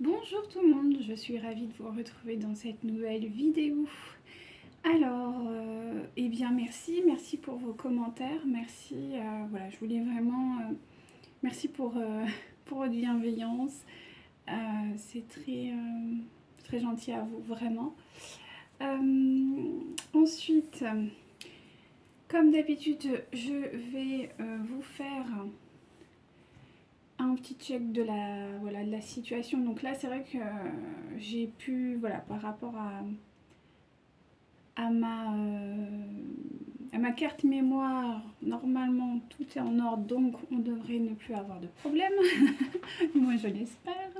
Bonjour tout le monde, je suis ravie de vous retrouver dans cette nouvelle vidéo. Alors, eh bien merci pour vos commentaires, merci, voilà, je voulais vraiment, merci pour votre bienveillance, c'est très gentil à vous, vraiment. Ensuite, comme d'habitude, je vais vous faire un petit check de la situation. Donc là, c'est vrai que j'ai pu, voilà, par rapport à ma carte mémoire, normalement tout est en ordre, donc on devrait ne plus avoir de problème. Moi, je l'espère.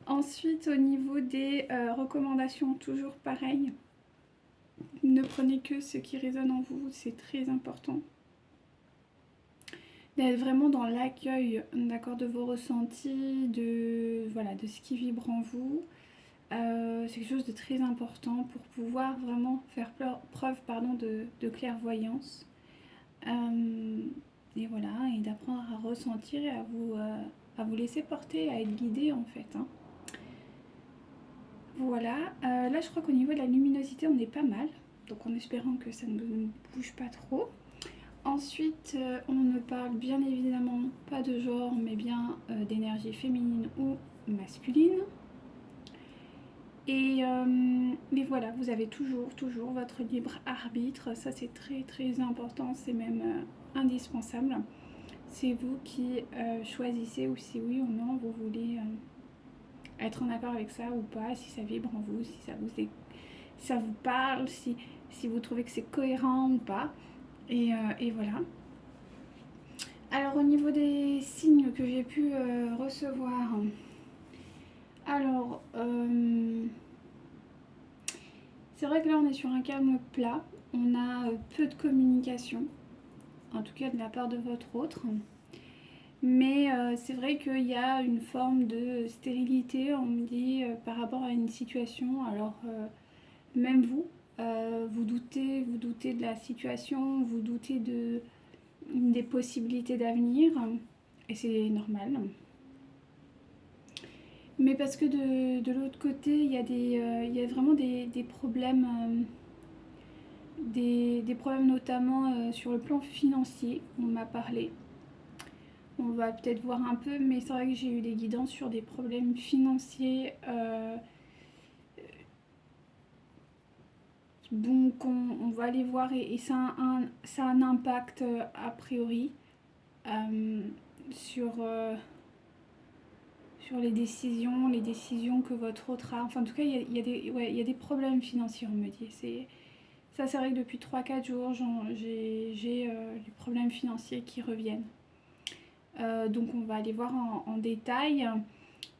Ensuite, au niveau des recommandations, toujours pareil. Ne prenez que ce qui résonne en vous, c'est très important. D'être vraiment dans l'accueil, d'accord, de vos ressentis, de ce qui vibre en vous. C'est quelque chose de très important pour pouvoir vraiment faire preuve de clairvoyance. Et voilà, et d'apprendre à ressentir et à vous laisser porter, à être guidé en fait. Hein. Voilà, là je crois qu'au niveau de la luminosité on est pas mal, donc en espérant que ça ne bouge pas trop. Ensuite, on ne parle bien évidemment pas de genre, mais bien d'énergie féminine ou masculine. Et voilà, vous avez toujours votre libre arbitre. Ça, c'est très important, c'est même indispensable. C'est vous qui choisissez ou si oui ou non vous voulez être en accord avec ça ou pas, si ça vibre en vous, si ça vous parle, si vous trouvez que c'est cohérent ou pas. Et voilà. Alors au niveau des signes que j'ai pu recevoir, alors c'est vrai que là on est sur un calme plat, on a peu de communication, en tout cas de la part de votre autre. Mais c'est vrai qu'il y a une forme de stérilité, on me dit, par rapport à une situation. Alors même vous, vous doutez de la situation, vous doutez des possibilités d'avenir, et c'est normal. Mais parce que de l'autre côté, il y a vraiment des problèmes, des problèmes notamment sur le plan financier, on m'a parlé. On va peut-être voir un peu, mais c'est vrai que j'ai eu des guidances sur des problèmes financiers. Donc on va aller voir et ça a un impact a priori euh, sur, sur les décisions que votre autre a. Enfin en tout cas il y a des problèmes financiers on me dit. Ça c'est vrai que depuis 3-4 jours j'ai les problèmes financiers qui reviennent. Donc on va aller voir en détail.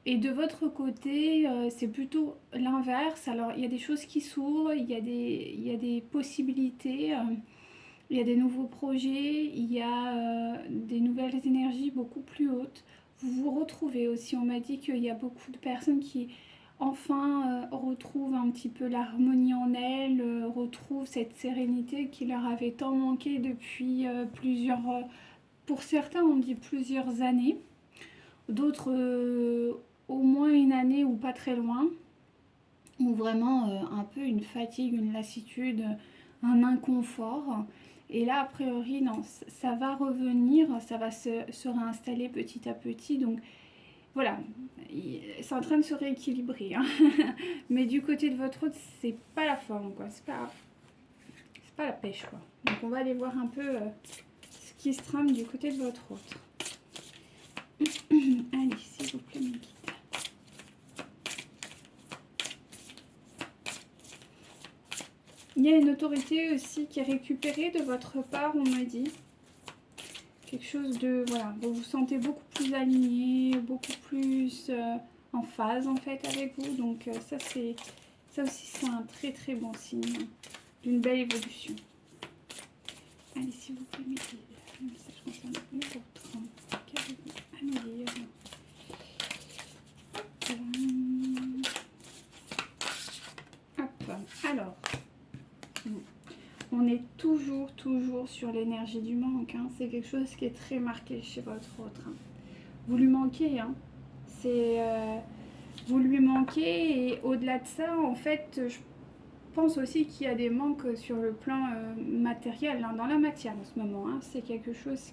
Et de votre côté, c'est plutôt l'inverse. Alors, il y a des choses qui s'ouvrent, il y a des possibilités, il y a des nouveaux projets, il y a des nouvelles énergies beaucoup plus hautes. Vous vous retrouvez aussi. On m'a dit qu'il y a beaucoup de personnes qui, enfin, retrouvent un petit peu l'harmonie en elles, retrouvent cette sérénité qui leur avait tant manqué depuis pour certains, on dit plusieurs années. D'autres au moins une année ou pas très loin, ou vraiment un peu une fatigue, une lassitude, un inconfort. Et là, a priori, non, ça va revenir, ça va se réinstaller petit à petit. Donc voilà, c'est en train de se rééquilibrer. Hein. Mais du côté de votre autre, c'est pas la forme, quoi. C'est pas la pêche, quoi. Donc on va aller voir un peu ce qui se trame du côté de votre autre. Allez, s'il vous plaît, mes guides. Il y a une autorité aussi qui est récupérée de votre part, on m'a dit. Quelque chose de... Voilà, vous vous sentez beaucoup plus aligné, beaucoup plus en phase en fait avec vous. Donc ça aussi c'est un très bon signe d'une belle évolution. Allez, s'il vous plaît, mettez le message concernant les autres. Qu'avez-vous à me dire? Hop, alors... On est toujours sur l'énergie du manque. Hein. C'est quelque chose qui est très marqué chez votre autre. Hein. Vous lui manquez. Hein. C'est vous lui manquez. Et au-delà de ça, en fait, je pense aussi qu'il y a des manques sur le plan matériel, hein, dans la matière en ce moment. Hein. C'est quelque chose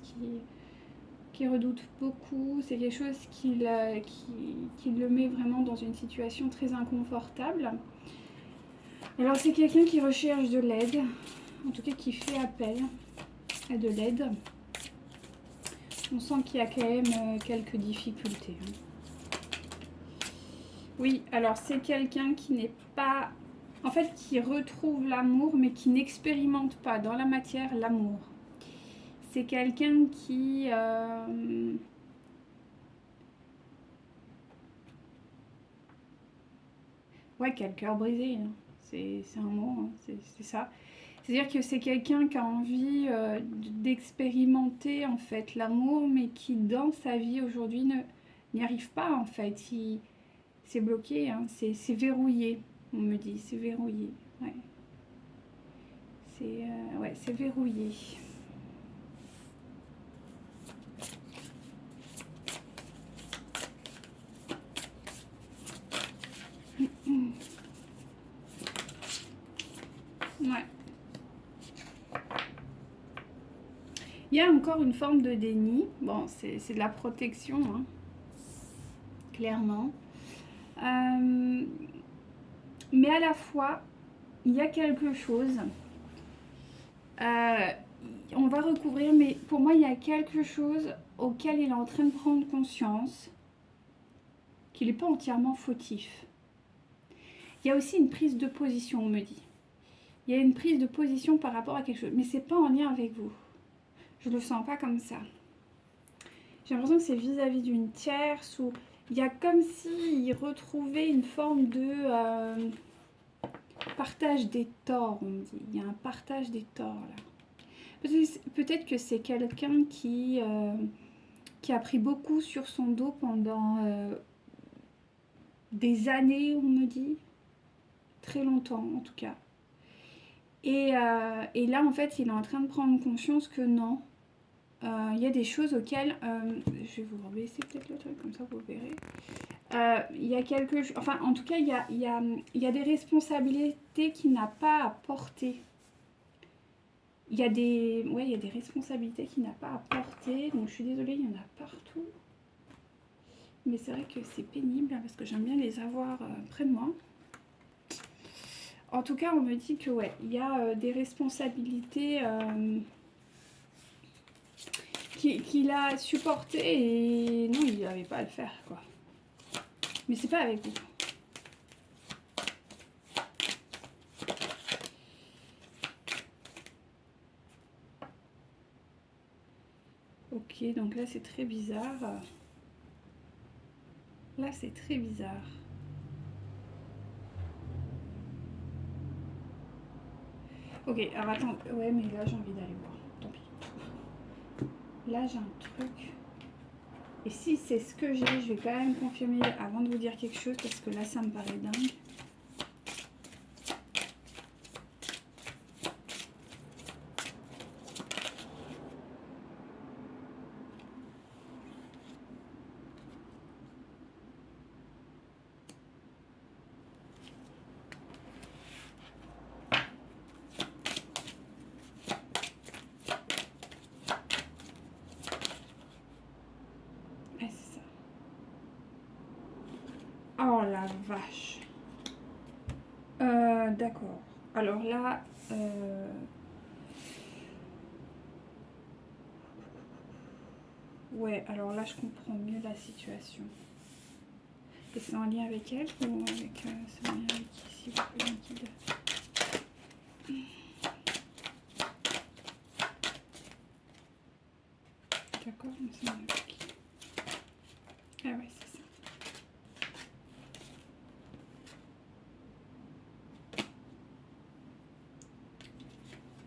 qui redoute beaucoup, c'est quelque chose qui le met vraiment dans une situation très inconfortable. Alors c'est quelqu'un qui recherche de l'aide, en tout cas qui fait appel à de l'aide. On sent qu'il y a quand même quelques difficultés. Oui, alors c'est quelqu'un qui n'est pas... En fait, qui retrouve l'amour, mais qui n'expérimente pas dans la matière l'amour. C'est quelqu'un qui... Ouais, qui a le cœur brisé. Hein. C'est un mot, hein. C'est ça. C'est-à-dire que c'est quelqu'un qui a envie d'expérimenter en fait l'amour, mais qui dans sa vie aujourd'hui n'y arrive pas en fait. C'est bloqué, hein. C'est verrouillé, on me dit, c'est verrouillé. Ouais. C'est verrouillé. Ouais. Il y a encore une forme de déni. Bon, c'est de la protection, hein, clairement. Mais à la fois, il y a quelque chose. On va recouvrir, mais pour moi, il y a quelque chose auquel il est en train de prendre conscience qu'il n'est pas entièrement fautif. Il y a aussi une prise de position, on me dit. Il y a une prise de position par rapport à quelque chose, mais c'est pas en lien avec vous. Je le sens pas comme ça. J'ai l'impression que c'est vis-à-vis d'une tierce où il y a comme s'il retrouvait une forme de partage des torts, on me dit. Il y a un partage des torts là. Peut-être que c'est quelqu'un qui a pris beaucoup sur son dos pendant des années, on me dit. Très longtemps en tout cas. Et là en fait il est en train de prendre conscience que non. Il y a des choses auxquelles... je vais vous rebaisser peut-être le truc, comme ça vous verrez. Il y a quelque chose... Enfin, en tout cas, il y a des responsabilités qu'il n'a pas à porter. Il y a des responsabilités qu'il n'a pas à porter. Donc, je suis désolée, il y en a partout. Mais c'est vrai que c'est pénible, parce que j'aime bien les avoir près de moi. En tout cas, on me dit que, ouais, il y a des responsabilités... qu'il a supporté et non, il n'avait pas à le faire, quoi. Mais c'est pas avec vous. Ok, donc là c'est très bizarre. Là c'est très bizarre. Ok, alors attends, ouais, mais là j'ai envie d'aller voir. Tant pis. Là j'ai un truc. Et si c'est ce que j'ai, je vais quand même confirmer avant de vous dire quelque chose parce que là ça me paraît dingue. Ouais, c'est ça. Oh la vache. D'accord. Alors là... Ouais, alors là je comprends mieux la situation. Et c'est en lien avec elle ou avec... c'est en lien avec qui, s'il vous plaît, guide. D'accord, mais c'est en lien avec qui? Ah ouais, c'est ça.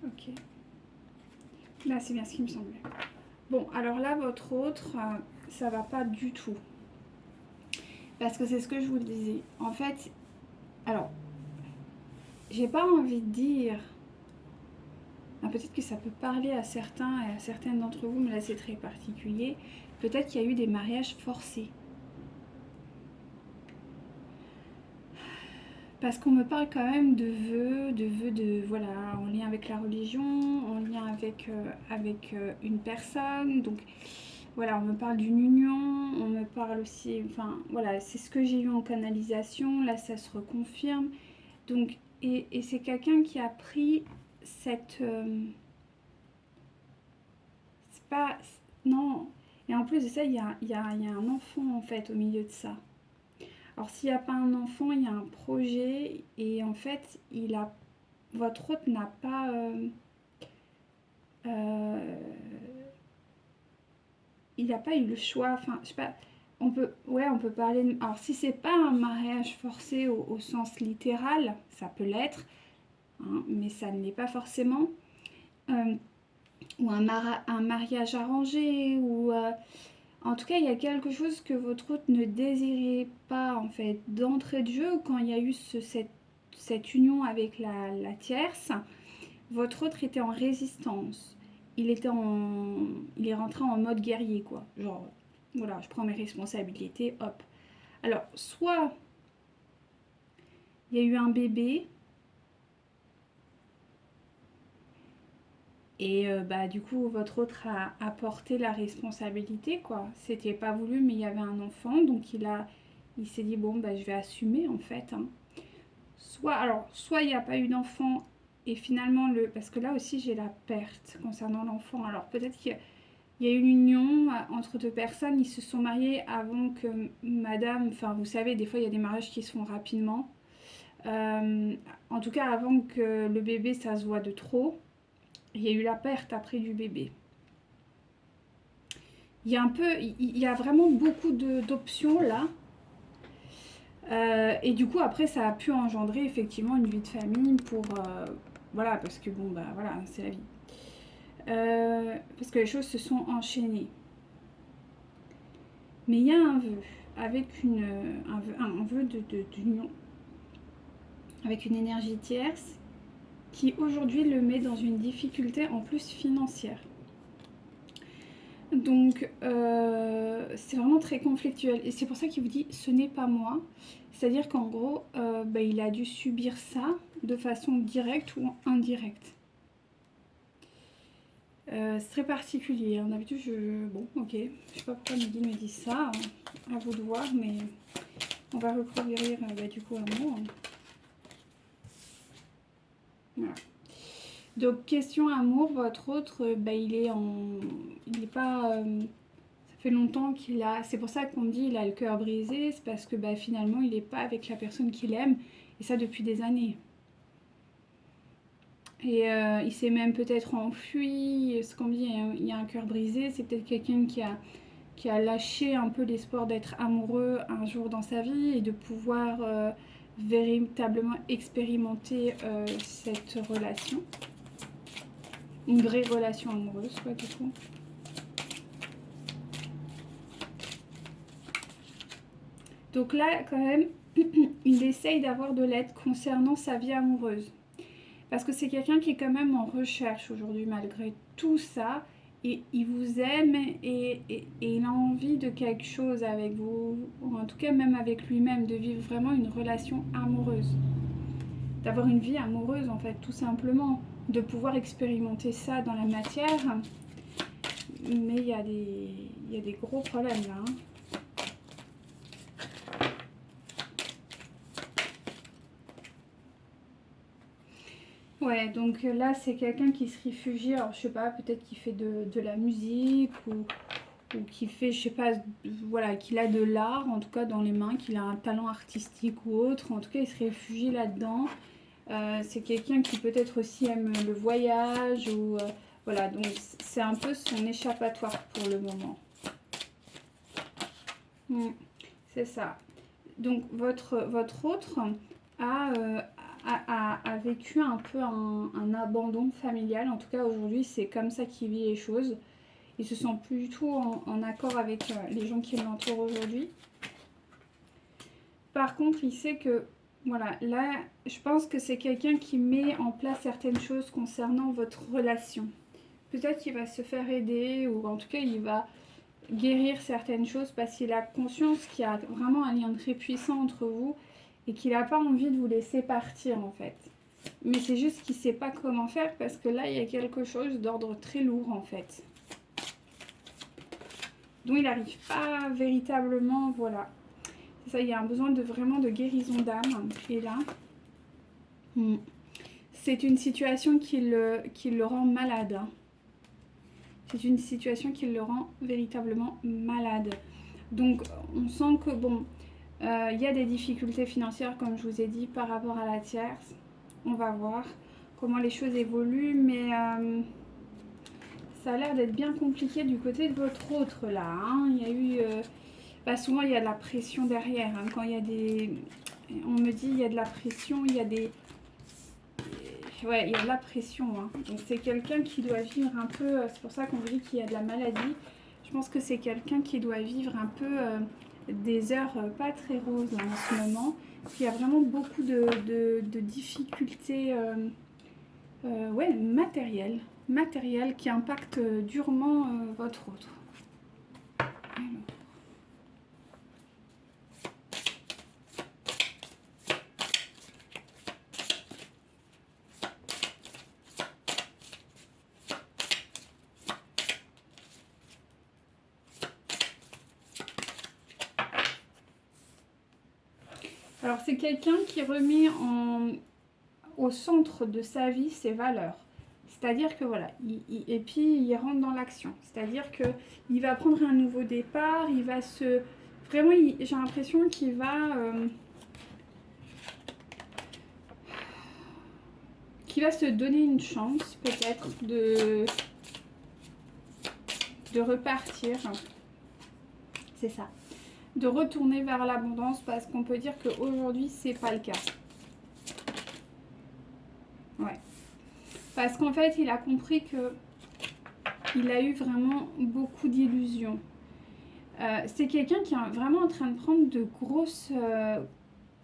Ok. Là, c'est bien ce qui me semblait. Bon, alors là, votre autre, ça va pas du tout. Parce que c'est ce que je vous le disais. En fait, alors, j'ai pas envie de dire... peut-être que ça peut parler à certains et à certaines d'entre vous, mais là, c'est très particulier. Peut-être qu'il y a eu des mariages forcés. Parce qu'on me parle quand même de vœux de, voilà, en lien avec la religion, en lien avec une personne. Donc voilà, on me parle d'une union, on me parle aussi, enfin voilà, c'est ce que j'ai eu en canalisation, là ça se reconfirme. Donc, et c'est quelqu'un qui a pris cette... c'est pas... Non. Et en plus de ça, il y a un enfant en fait au milieu de ça. Alors s'il n'y a pas un enfant, il y a un projet et en fait, votre hôte n'a pas... euh, il n'a pas eu le choix, enfin je sais pas, on peut parler... Alors si c'est pas un mariage forcé au sens littéral, ça peut l'être, hein, mais ça ne l'est pas forcément. Euh, ou un mariage arrangé, ou en tout cas il y a quelque chose que votre hôte ne désirait pas en fait d'entrée de jeu quand il y a eu cette union avec la tierce. Votre autre était en résistance. Il est rentré en mode guerrier quoi, genre voilà, je prends mes responsabilités, hop. Alors soit il y a eu un bébé. Et bah, du coup, votre autre a porté la responsabilité, quoi. C'était pas voulu, mais il y avait un enfant, donc il s'est dit, bon, bah, je vais assumer, en fait, hein. Soit il n'y a pas eu d'enfant, et finalement, parce que là aussi, j'ai la perte concernant l'enfant. Alors, peut-être qu'il y a eu une union entre deux personnes, ils se sont mariés avant que madame, enfin, vous savez, des fois, il y a des mariages qui se font rapidement. Euh, En tout cas, avant que le bébé, ça se voit de trop. Il y a eu la perte après du bébé. Il y a vraiment beaucoup d'options là. Et du coup, après, ça a pu engendrer effectivement une vie de famille voilà, parce que bon, bah voilà, c'est la vie. Parce que les choses se sont enchaînées. Mais il y a un vœu, un vœu d'union, avec une énergie tierce, qui aujourd'hui le met dans une difficulté en plus financière. Donc, c'est vraiment très conflictuel. Et c'est pour ça qu'il vous dit ce n'est pas moi. C'est-à-dire qu'en gros, bah, il a dû subir ça de façon directe ou indirecte. C'est très particulier. En habitude, bon, ok. Je sais pas pourquoi Mehdi me dit ça. À vous de voir, mais on va recouvrir bah, du coup un mot. Voilà. Donc, question amour, votre autre, bah, il est pas... ça fait longtemps qu'il a... C'est pour ça qu'on dit il a le cœur brisé, c'est parce que bah, finalement, il n'est pas avec la personne qu'il aime, et ça depuis des années. Et il s'est même peut-être enfui, ce qu'on dit, il y a un cœur brisé, c'est peut-être quelqu'un qui a lâché un peu l'espoir d'être amoureux un jour dans sa vie et de pouvoir véritablement expérimenter cette relation. Une vraie relation amoureuse, quoi, du coup. Donc là, quand même, il essaye d'avoir de l'aide concernant sa vie amoureuse. Parce que c'est quelqu'un qui est quand même en recherche aujourd'hui, malgré tout ça. Et il vous aime et il a envie de quelque chose avec vous, ou en tout cas même avec lui-même, de vivre vraiment une relation amoureuse. D'avoir une vie amoureuse, en fait, tout simplement. De pouvoir expérimenter ça dans la matière. Mais il y a des gros problèmes là, hein. Ouais, donc là, c'est quelqu'un qui se réfugie, alors je sais pas, peut-être qu'il fait de la musique ou qui fait, je sais pas, voilà, qu'il a de l'art, en tout cas dans les mains, qu'il a un talent artistique ou autre. En tout cas, il se réfugie là-dedans. C'est quelqu'un qui peut-être aussi aime le voyage ou... voilà, donc c'est un peu son échappatoire pour le moment. C'est ça. Donc votre autre a vécu un peu un abandon familial. En tout cas, aujourd'hui, c'est comme ça qu'il vit les choses. Il se sent plus du tout en accord avec les gens qui l'entourent aujourd'hui. Par contre, il sait que, voilà, là, je pense que c'est quelqu'un qui met en place certaines choses concernant votre relation. Peut-être qu'il va se faire aider ou en tout cas, il va guérir certaines choses parce qu'il a conscience qu'il y a vraiment un lien très puissant entre vous et qu'il n'a pas envie de vous laisser partir en fait. Mais c'est juste qu'il ne sait pas comment faire parce que là, il y a quelque chose d'ordre très lourd en fait. Donc il n'arrive pas véritablement, voilà. C'est ça, il y a un besoin de vraiment de guérison d'âme qui est là. C'est une situation qui le rend malade. C'est une situation qui le rend véritablement malade. Donc on sent que bon, il y a des difficultés financières comme je vous ai dit par rapport à la tierce. On va voir comment les choses évoluent, mais ça a l'air d'être bien compliqué du côté de votre autre là. Hein. Il y a eu, souvent il y a de la pression derrière. Hein. Quand il y a des, on me dit il y a de la pression, il y a des, ouais, il y a de la pression. Hein. Donc c'est quelqu'un qui doit vivre un peu. C'est pour ça qu'on dit qu'il y a de la maladie. Je pense que c'est quelqu'un qui doit vivre un peu des heures pas très roses hein, en ce moment. Il y a vraiment beaucoup de difficultés ouais, matérielles qui impactent durement votre autre. Alors c'est quelqu'un qui remet au centre de sa vie ses valeurs. C'est-à-dire que voilà, et puis il rentre dans l'action. C'est-à-dire que il va prendre un nouveau départ, il va se... Vraiment, j'ai l'impression qu'il va... se donner une chance peut-être de repartir. C'est ça. De retourner vers l'abondance parce qu'on peut dire qu'aujourd'hui, c'est pas le cas. Ouais. Parce qu'en fait, il a compris que il a eu vraiment beaucoup d'illusions. C'est quelqu'un qui est vraiment en train de prendre de grosses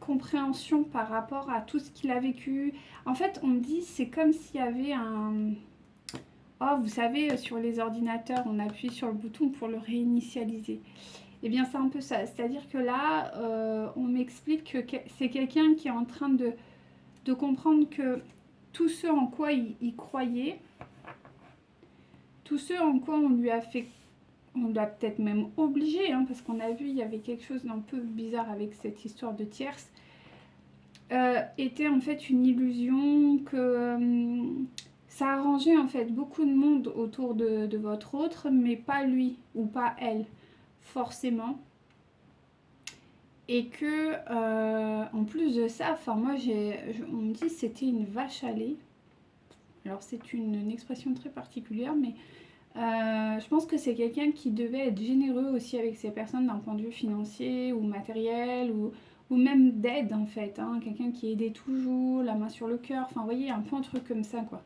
compréhensions par rapport à tout ce qu'il a vécu. En fait, on dit c'est comme s'il y avait un... Oh, vous savez, sur les ordinateurs, on appuie sur le bouton pour le réinitialiser. Eh bien, c'est un peu ça. C'est-à-dire que là, on m'explique que c'est quelqu'un qui est en train de comprendre que tout ce en quoi il croyait, tout ce en quoi on lui a fait, on l'a peut-être même obligé, hein, parce qu'on a vu, il y avait quelque chose d'un peu bizarre avec cette histoire de tierce, était en fait une illusion que ça arrangeait en fait beaucoup de monde autour de votre autre, mais pas lui ou pas elle, forcément. Et que, en plus de ça, enfin moi, on me dit que c'était une vache à lait. Alors c'est une expression très particulière, mais je pense que c'est quelqu'un qui devait être généreux aussi avec ces personnes d'un point de vue financier ou matériel ou même d'aide en fait. Hein. Quelqu'un qui aidait toujours, la main sur le cœur, enfin vous voyez, un peu un truc comme ça quoi.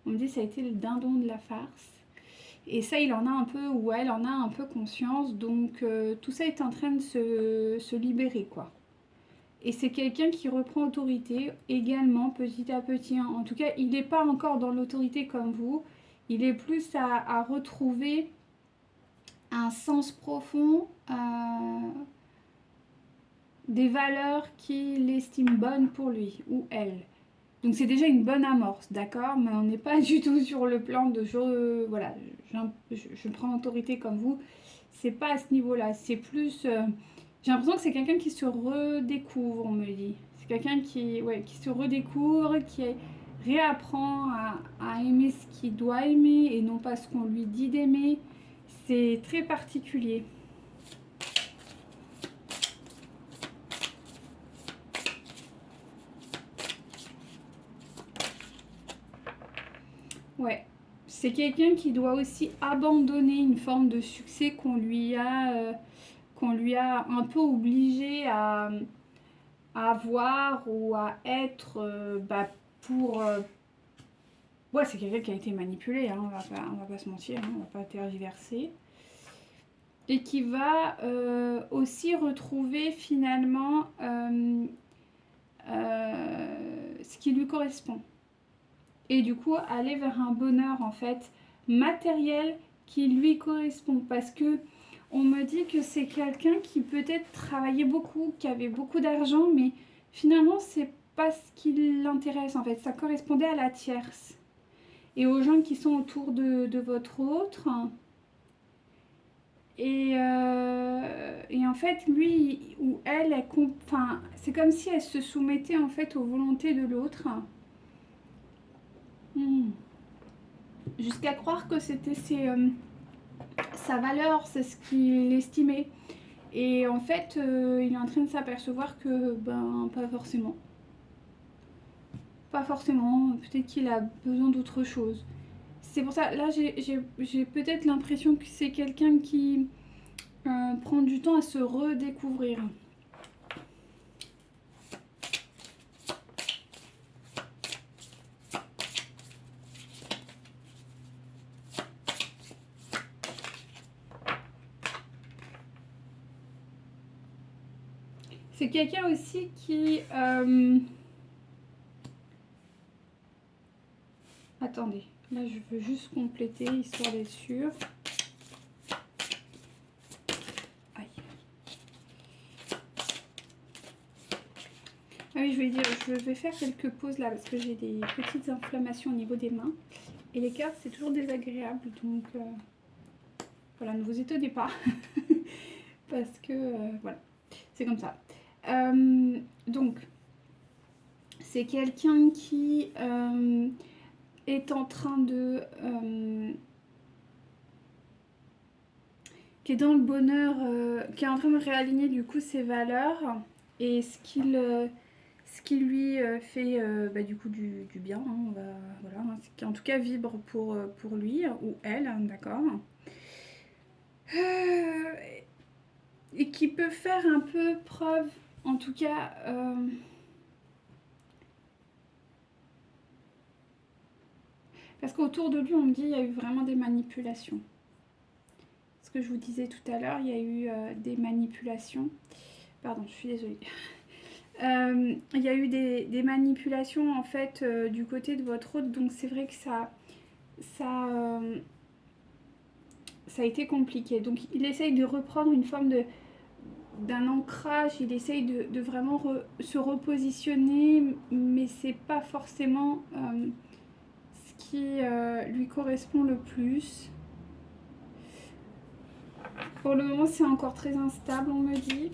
On me dit que ça a été le dindon de la farce. Et ça, il en a un peu, ou elle en a un peu conscience, donc tout ça est en train de se libérer, quoi. Et c'est quelqu'un qui reprend autorité également, petit à petit. Hein. En tout cas, il n'est pas encore dans l'autorité comme vous, il est plus à retrouver un sens profond, des valeurs qu'il estime bonnes pour lui, ou elle. Donc c'est déjà une bonne amorce, d'accord? Mais on n'est pas du tout sur le plan de voilà, je prends autorité comme vous. C'est pas à ce niveau-là. C'est plus... j'ai l'impression que c'est quelqu'un qui se redécouvre, on me dit. C'est quelqu'un qui se redécouvre, qui réapprend à aimer ce qu'il doit aimer et non pas ce qu'on lui dit d'aimer. C'est très particulier. Ouais, c'est quelqu'un qui doit aussi abandonner une forme de succès qu'on lui a un peu obligé à avoir ou à être pour... ouais, c'est quelqu'un qui a été manipulé, hein, on va pas se mentir, hein, on va pas tergiverser. Et qui va aussi retrouver finalement ce qui lui correspond. Et du coup aller vers un bonheur en fait matériel qui lui correspond, parce que on me dit que c'est quelqu'un qui peut-être travaillait beaucoup, qui avait beaucoup d'argent, mais finalement, c'est pas ce qui l'intéresse en fait. Ça correspondait à la tierce et aux gens qui sont autour de votre autre. Et en fait, lui ou elle, enfin, c'est comme si elle se soumettait en fait aux volontés de l'autre. Jusqu'à croire que c'était sa valeur, c'est ce qu'il estimait. Et en fait, il est en train de s'apercevoir que, ben, pas forcément. Pas forcément, peut-être qu'il a besoin d'autre chose. C'est pour ça, là, j'ai peut-être l'impression que c'est quelqu'un qui prend du temps à se redécouvrir. C'est quelqu'un aussi qui... Attendez, là je veux juste compléter, histoire d'être sûre. Aïe. Ah oui, je vais faire quelques pauses là, parce que j'ai des petites inflammations au niveau des mains. Et les cartes, c'est toujours désagréable, donc... Voilà, ne vous étonnez pas. Parce que, voilà, c'est comme ça. Donc, c'est quelqu'un qui est en train de... qui est dans le bonheur, qui est en train de réaligner du coup ses valeurs et ce qui lui fait bah, du coup du bien, hein, voilà, hein, ce qui en tout cas vibre pour lui ou elle, hein, d'accord. Et qui peut faire un peu preuve, en tout cas... parce qu'autour de lui, on me dit qu'il y a eu vraiment des manipulations. Ce que je vous disais tout à l'heure, il y a eu des manipulations. Pardon, je suis désolée. Il y a eu des manipulations en fait du côté de votre autre, donc c'est vrai que ça a été compliqué. Donc il essaye de reprendre une forme d'un ancrage, il essaye de vraiment se repositionner, mais c'est pas forcément ce qui lui correspond le plus. Pour le moment, c'est encore très instable, on me dit.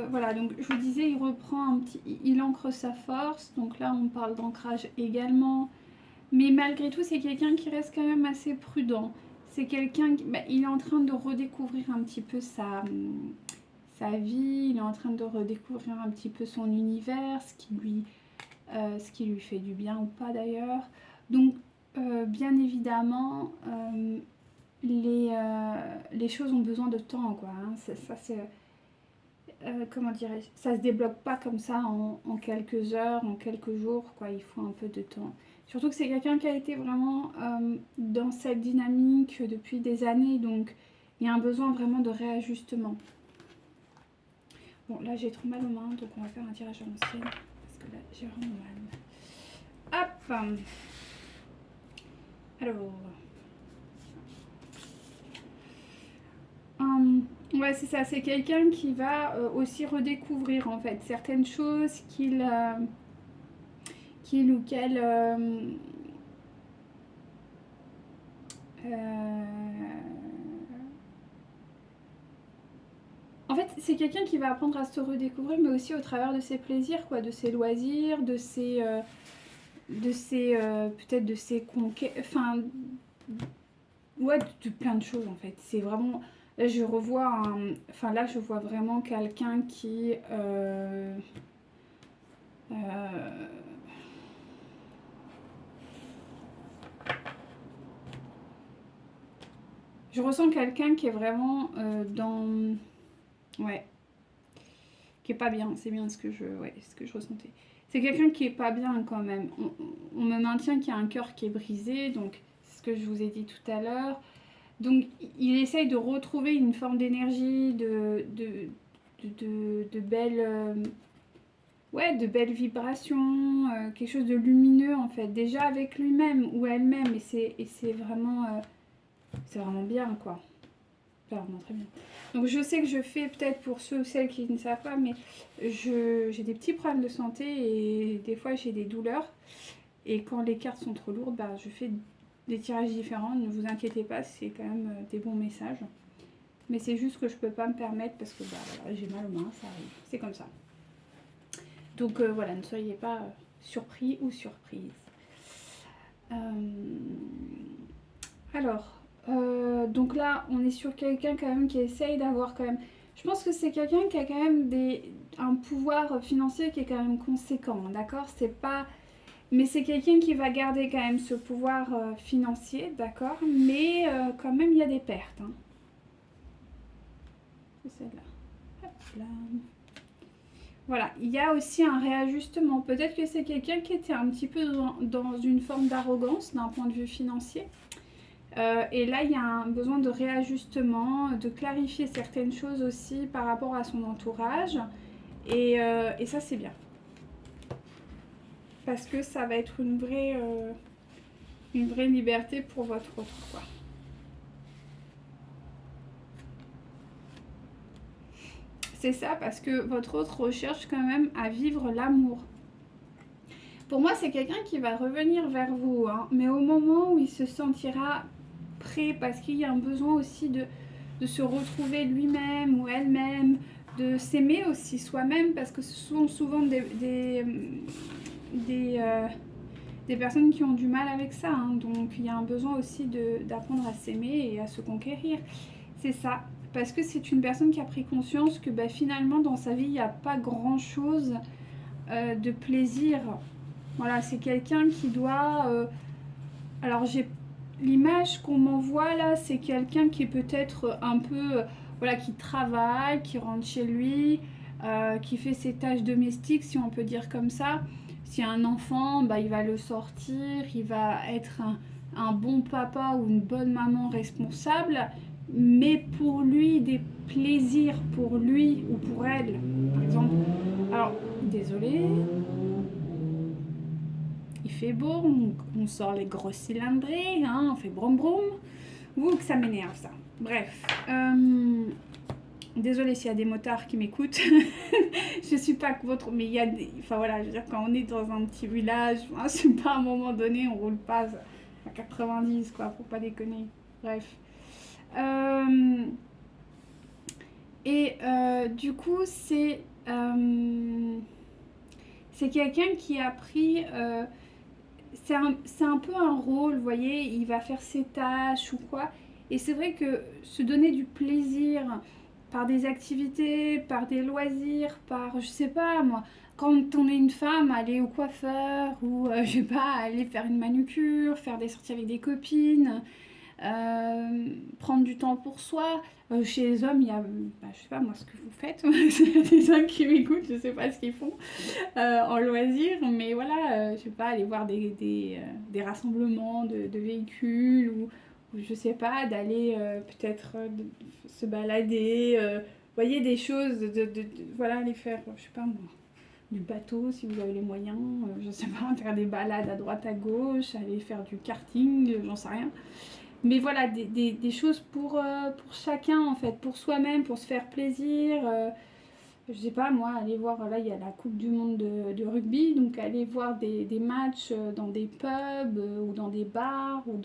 Voilà, donc je vous disais, il reprend il ancre sa force. Donc là, on parle d'ancrage également. Mais malgré tout, c'est quelqu'un qui reste quand même assez prudent. C'est quelqu'un qui, il est en train de redécouvrir un petit peu sa vie. Il est en train de redécouvrir un petit peu son univers, ce qui lui fait du bien ou pas d'ailleurs. Donc, bien évidemment, les choses ont besoin de temps, quoi. Hein. Ça, c'est... comment dirais-je, ça se débloque pas comme ça en quelques heures, en quelques jours, quoi. Il faut un peu de temps. Surtout que c'est quelqu'un qui a été vraiment dans cette dynamique depuis des années, donc il y a un besoin vraiment de réajustement. Bon, là j'ai trop mal aux mains, donc on va faire un tirage à l'ancienne, parce que là j'ai vraiment mal. Hop. Alors... ouais, c'est ça, c'est quelqu'un qui va aussi redécouvrir en fait certaines choses qu'il ou qu'elle en fait, c'est quelqu'un qui va apprendre à se redécouvrir, mais aussi au travers de ses plaisirs, quoi, de ses loisirs, de ses peut-être de ses conquêtes, enfin, ouais, de plein de choses en fait. C'est vraiment, là je revois, enfin là je vois vraiment quelqu'un qui je ressens quelqu'un qui est vraiment dans... Ouais. Qui est pas bien, c'est bien ce que je ressentais. C'est quelqu'un qui est pas bien quand même. On me maintient qu'il y a un cœur qui est brisé, donc c'est ce que je vous ai dit tout à l'heure. Donc il essaye de retrouver une forme d'énergie, de belles... ouais, de belles vibrations, quelque chose de lumineux en fait, déjà avec lui-même ou elle-même, et c'est vraiment bien quoi. C'est vraiment très bien. Donc je sais que je fais peut-être pour ceux ou celles qui ne savent pas, mais j'ai des petits problèmes de santé et des fois j'ai des douleurs. Et quand les cartes sont trop lourdes, bah, je fais des tirages différents. Ne vous inquiétez pas, c'est quand même des bons messages. Mais c'est juste que je peux pas me permettre parce que bah, voilà, j'ai mal aux mains, ça arrive. C'est comme ça. Donc voilà, ne soyez pas surpris ou surprise. Alors, donc là, on est sur quelqu'un quand même qui essaye d'avoir quand même... Je pense que c'est quelqu'un qui a quand même un pouvoir financier qui est quand même conséquent, d'accord? C'est pas... Mais c'est quelqu'un qui va garder quand même ce pouvoir financier, d'accord? Mais quand même, il y a des pertes. Hein. C'est celle-là. Hop là. Voilà, il y a aussi un réajustement. Peut-être que c'est quelqu'un qui était un petit peu dans une forme d'arrogance d'un point de vue financier. Et là, il y a un besoin de réajustement, de clarifier certaines choses aussi par rapport à son entourage. Et ça, c'est bien. Parce que ça va être une vraie liberté pour votre autre, quoi. C'est ça, parce que votre autre recherche quand même à vivre l'amour. Pour moi, c'est quelqu'un qui va revenir vers vous, hein, mais au moment où il se sentira prêt, parce qu'il y a un besoin aussi de se retrouver lui-même ou elle-même, de s'aimer aussi soi-même, parce que ce sont souvent des personnes qui ont du mal avec ça, hein, donc il y a un besoin aussi d'apprendre à s'aimer et à se conquérir. C'est ça, parce que c'est une personne qui a pris conscience que bah, finalement dans sa vie il n'y a pas grand chose de plaisir. Voilà, c'est quelqu'un qui doit... alors j'ai l'image qu'on m'envoie là, c'est quelqu'un qui est peut-être un peu... voilà, qui travaille, qui rentre chez lui, qui fait ses tâches domestiques, si on peut dire comme ça. Si un enfant, bah, il va le sortir, il va être un bon papa ou une bonne maman responsable, mais pour lui, des plaisirs pour lui ou pour elle, par exemple. Alors, désolée, il fait beau, on sort les gros cylindrés, hein, on fait brom brom. Ouh, que ça m'énerve ça. Bref, désolée s'il y a des motards qui m'écoutent. Je suis pas que votre, mais il y a des, enfin voilà, je veux dire quand on est dans un petit village, hein, c'est pas à un moment donné, on roule pas à 90 quoi, faut pas déconner. Bref. Du coup, c'est quelqu'un qui a pris c'est un peu un rôle, vous voyez, il va faire ses tâches ou quoi. Et c'est vrai que se donner du plaisir par des activités, par des loisirs, par, je sais pas moi, quand on est une femme, aller au coiffeur ou, je sais pas, aller faire une manucure, faire des sorties avec des copines, prendre du temps pour soi. Chez les hommes, il y a, bah, je sais pas moi ce que vous faites, il y a des hommes qui m'écoutent, je sais pas ce qu'ils font en loisir, mais voilà, je sais pas, aller voir des rassemblements de véhicules ou je sais pas, d'aller peut-être se balader, voyez des choses, voilà, aller faire, je sais pas moi, du bateau si vous avez les moyens, je sais pas, faire des balades à droite à gauche, aller faire du karting, j'en sais rien. Mais voilà, des choses pour chacun en fait, pour soi-même, pour se faire plaisir. Je sais pas moi, aller voir, là il y a la Coupe du Monde de rugby, donc aller voir des matchs dans des pubs ou dans des bars ou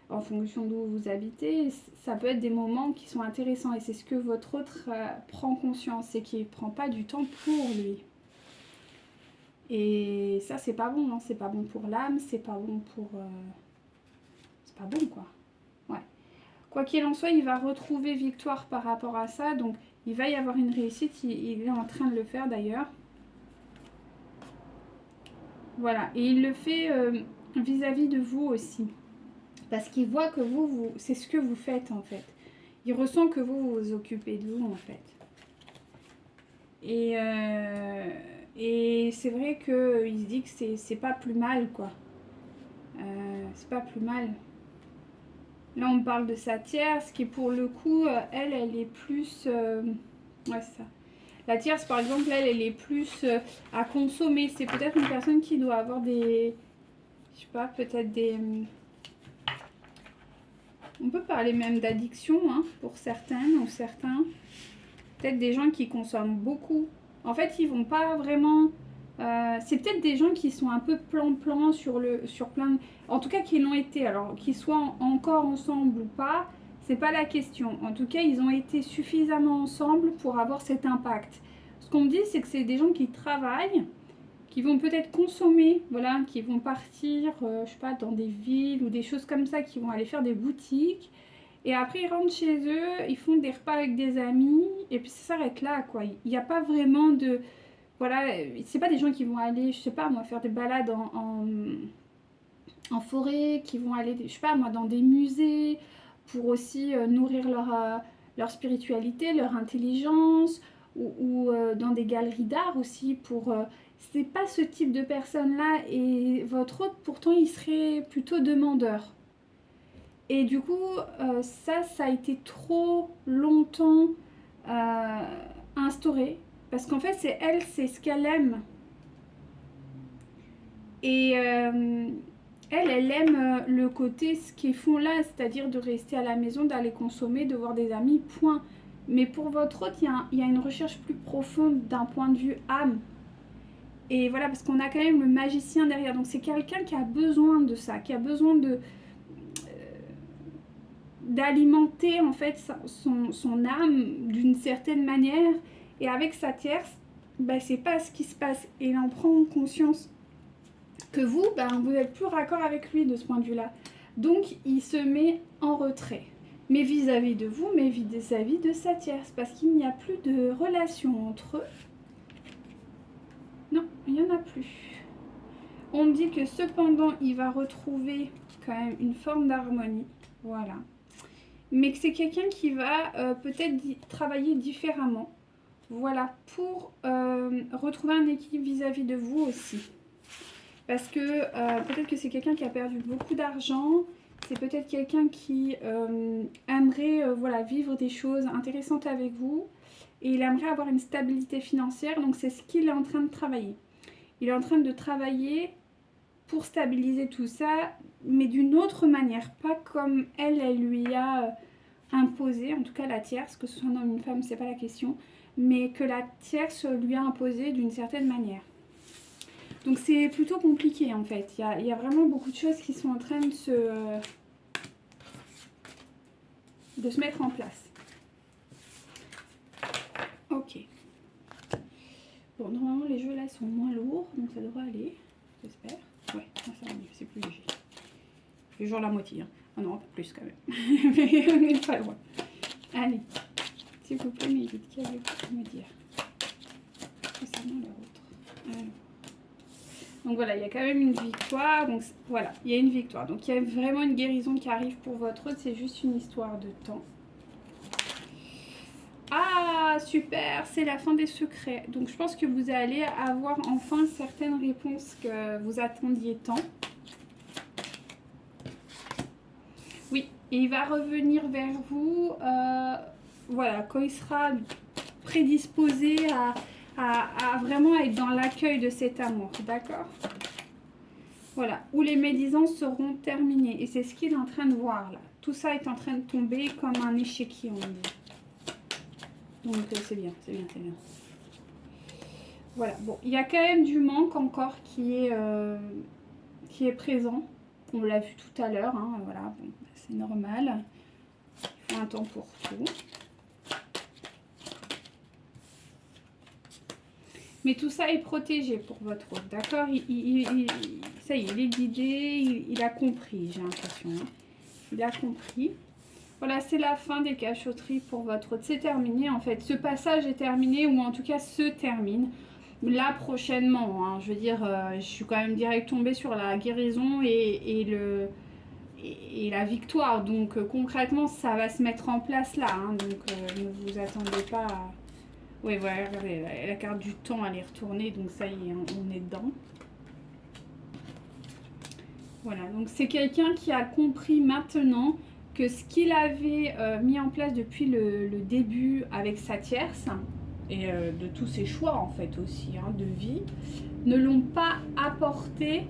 en fonction d'où vous habitez, ça peut être des moments qui sont intéressants et c'est ce que votre autre prend conscience, c'est qu'il prend pas du temps pour lui. Et ça c'est pas bon, hein, c'est pas bon pour l'âme, c'est pas bon pour... c'est pas bon quoi. Ouais. Quoi qu'il en soit, il va retrouver victoire par rapport à ça, donc il va y avoir une réussite, il est en train de le faire d'ailleurs. Voilà, et il le fait vis-à-vis de vous aussi. Parce qu'il voit que vous c'est ce que vous faites en fait. Il ressent que vous vous occupez de vous en fait. Et c'est vrai qu'il se dit que c'est pas plus mal quoi. C'est pas plus mal. Là on parle de sa tierce qui pour le coup, elle est plus... ouais c'est ça. La tierce, par exemple, elle est plus à consommer. C'est peut-être une personne qui doit avoir des... Je sais pas, peut-être des... On peut parler même d'addiction, hein, pour certaines ou certains. Peut-être des gens qui consomment beaucoup. En fait, ils vont pas vraiment... c'est peut-être des gens qui sont un peu plan-plan sur plein de... En tout cas, qui l'ont été. Alors, qu'ils soient encore ensemble ou pas, c'est pas la question. En tout cas, ils ont été suffisamment ensemble pour avoir cet impact. Ce qu'on me dit, c'est que c'est des gens qui travaillent, qui vont peut-être consommer, voilà, qui vont partir, je sais pas, dans des villes ou des choses comme ça, qui vont aller faire des boutiques. Et après, ils rentrent chez eux, ils font des repas avec des amis, et puis ça s'arrête là, quoi. Il n'y a pas vraiment de... Voilà, c'est pas des gens qui vont aller, je sais pas, moi, faire des balades en forêt, qui vont aller, je sais pas, moi, dans des musées, pour aussi nourrir leur spiritualité, leur intelligence, ou dans des galeries d'art aussi, pour... c'est pas ce type de personne-là, et votre hôte, pourtant, il serait plutôt demandeur. Et du coup, ça a été trop longtemps instauré. Parce qu'en fait, c'est ce qu'elle aime. Et elle aime le côté, ce qu'ils font là, c'est-à-dire de rester à la maison, d'aller consommer, de voir des amis, point. Mais pour votre hôte, il y a une recherche plus profonde d'un point de vue âme. Et voilà, parce qu'on a quand même le magicien derrière. Donc c'est quelqu'un qui a besoin de ça, qui a besoin d'alimenter en fait son âme d'une certaine manière, et avec sa tierce, bah, c'est pas ce qui se passe, et il en prend conscience que vous, bah, vous n'êtes plus raccord avec lui de ce point de vue là, donc il se met en retrait, mais vis-à-vis de vous, mais vis-à-vis de sa tierce, parce qu'il n'y a plus de relation entre eux. Non, il n'y en a plus. On me dit que cependant il va retrouver quand même une forme d'harmonie, voilà, mais que c'est quelqu'un qui va peut-être travailler différemment, voilà, pour retrouver un équilibre vis-à-vis de vous aussi. Parce que peut-être que c'est quelqu'un qui a perdu beaucoup d'argent, c'est peut-être quelqu'un qui aimerait voilà, vivre des choses intéressantes avec vous, et il aimerait avoir une stabilité financière, donc c'est ce qu'il est en train de travailler. Il est en train de travailler pour stabiliser tout ça, mais d'une autre manière, pas comme elle lui a imposé, en tout cas la tierce, que ce soit un homme ou une femme, c'est pas la question, mais que la tierce lui a imposé d'une certaine manière. Donc c'est plutôt compliqué en fait, il y a vraiment beaucoup de choses qui sont en train de se mettre en place. Ok. Bon, normalement les jeux là sont moins lourds, donc ça devrait aller, j'espère. Ouais, ça va mieux, c'est plus léger. C'est genre la moitié, hein. Ah non, un peu plus quand même. Mais on n'est pas loin. Allez, s'il vous plaît, mais vite, qu'avez-vous à me dire concernant leur autre? Alors. Donc voilà, il y a quand même une victoire. Donc voilà, il y a une victoire. Donc il y a vraiment une guérison qui arrive pour votre autre. C'est juste une histoire de temps. Ah, super, c'est la fin des secrets. Donc je pense que vous allez avoir enfin certaines réponses que vous attendiez tant. Oui, et il va revenir vers vous, voilà, quand il sera prédisposé à vraiment être dans l'accueil de cet amour, d'accord? Voilà, où les médisances seront terminées. Et c'est ce qu'il est en train de voir là. Tout ça est en train de tomber comme un échiquier, on dit. Donc c'est bien, c'est bien, c'est bien. Voilà, bon, il y a quand même du manque encore qui est présent. On l'a vu tout à l'heure, hein, voilà, bon, c'est normal. Il faut un temps pour tout. Mais tout ça est protégé pour votre hôte, d'accord? Ça y est, il est guidé, il a compris, j'ai l'impression. Hein. Il a compris. Voilà, c'est la fin des cachotteries pour votre hôte. C'est terminé, en fait. Ce passage est terminé, ou en tout cas se termine. Là, prochainement, hein, je veux dire, je suis quand même direct tombée sur la guérison et la victoire. Donc, concrètement, ça va se mettre en place là. Hein, donc, ne vous attendez pas à... Oui, voilà, regardez, la carte du temps, elle est retournée, donc ça y est, on est dedans. Voilà, donc c'est quelqu'un qui a compris maintenant que ce qu'il avait mis en place depuis le début avec sa tierce, et de tous ses choix en fait aussi, hein, de vie, ne l'ont pas apporté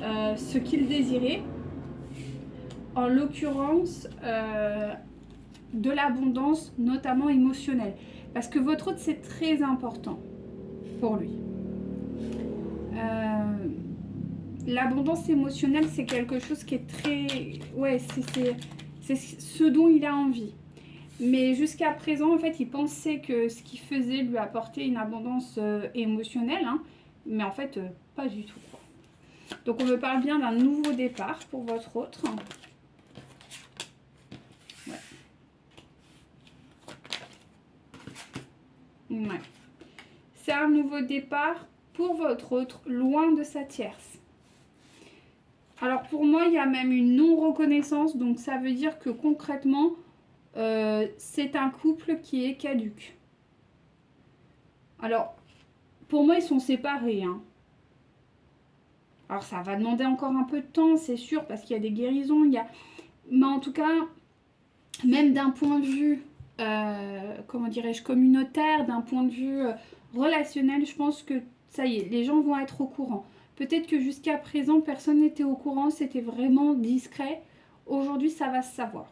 ce qu'il désirait, en l'occurrence de l'abondance, notamment émotionnelle. Parce que votre hôte, c'est très important pour lui. L'abondance émotionnelle, c'est quelque chose qui est très... Ouais, c'est ce dont il a envie. Mais jusqu'à présent, en fait, il pensait que ce qu'il faisait lui apportait une abondance émotionnelle. Hein, mais en fait, pas du tout. Quoi. Donc, on me parle bien d'un nouveau départ pour votre autre. Ouais. Ouais. C'est un nouveau départ pour votre autre, loin de sa tierce. Alors pour moi, il y a même une non-reconnaissance, donc ça veut dire que concrètement, c'est un couple qui est caduque. Alors, pour moi, ils sont séparés. Hein. Alors ça va demander encore un peu de temps, c'est sûr, parce qu'il y a des guérisons, il y a... Mais en tout cas, même d'un point de vue, comment dirais-je, communautaire, d'un point de vue relationnel, je pense que ça y est, les gens vont être au courant. Peut-être que jusqu'à présent, personne n'était au courant, c'était vraiment discret. Aujourd'hui, ça va se savoir.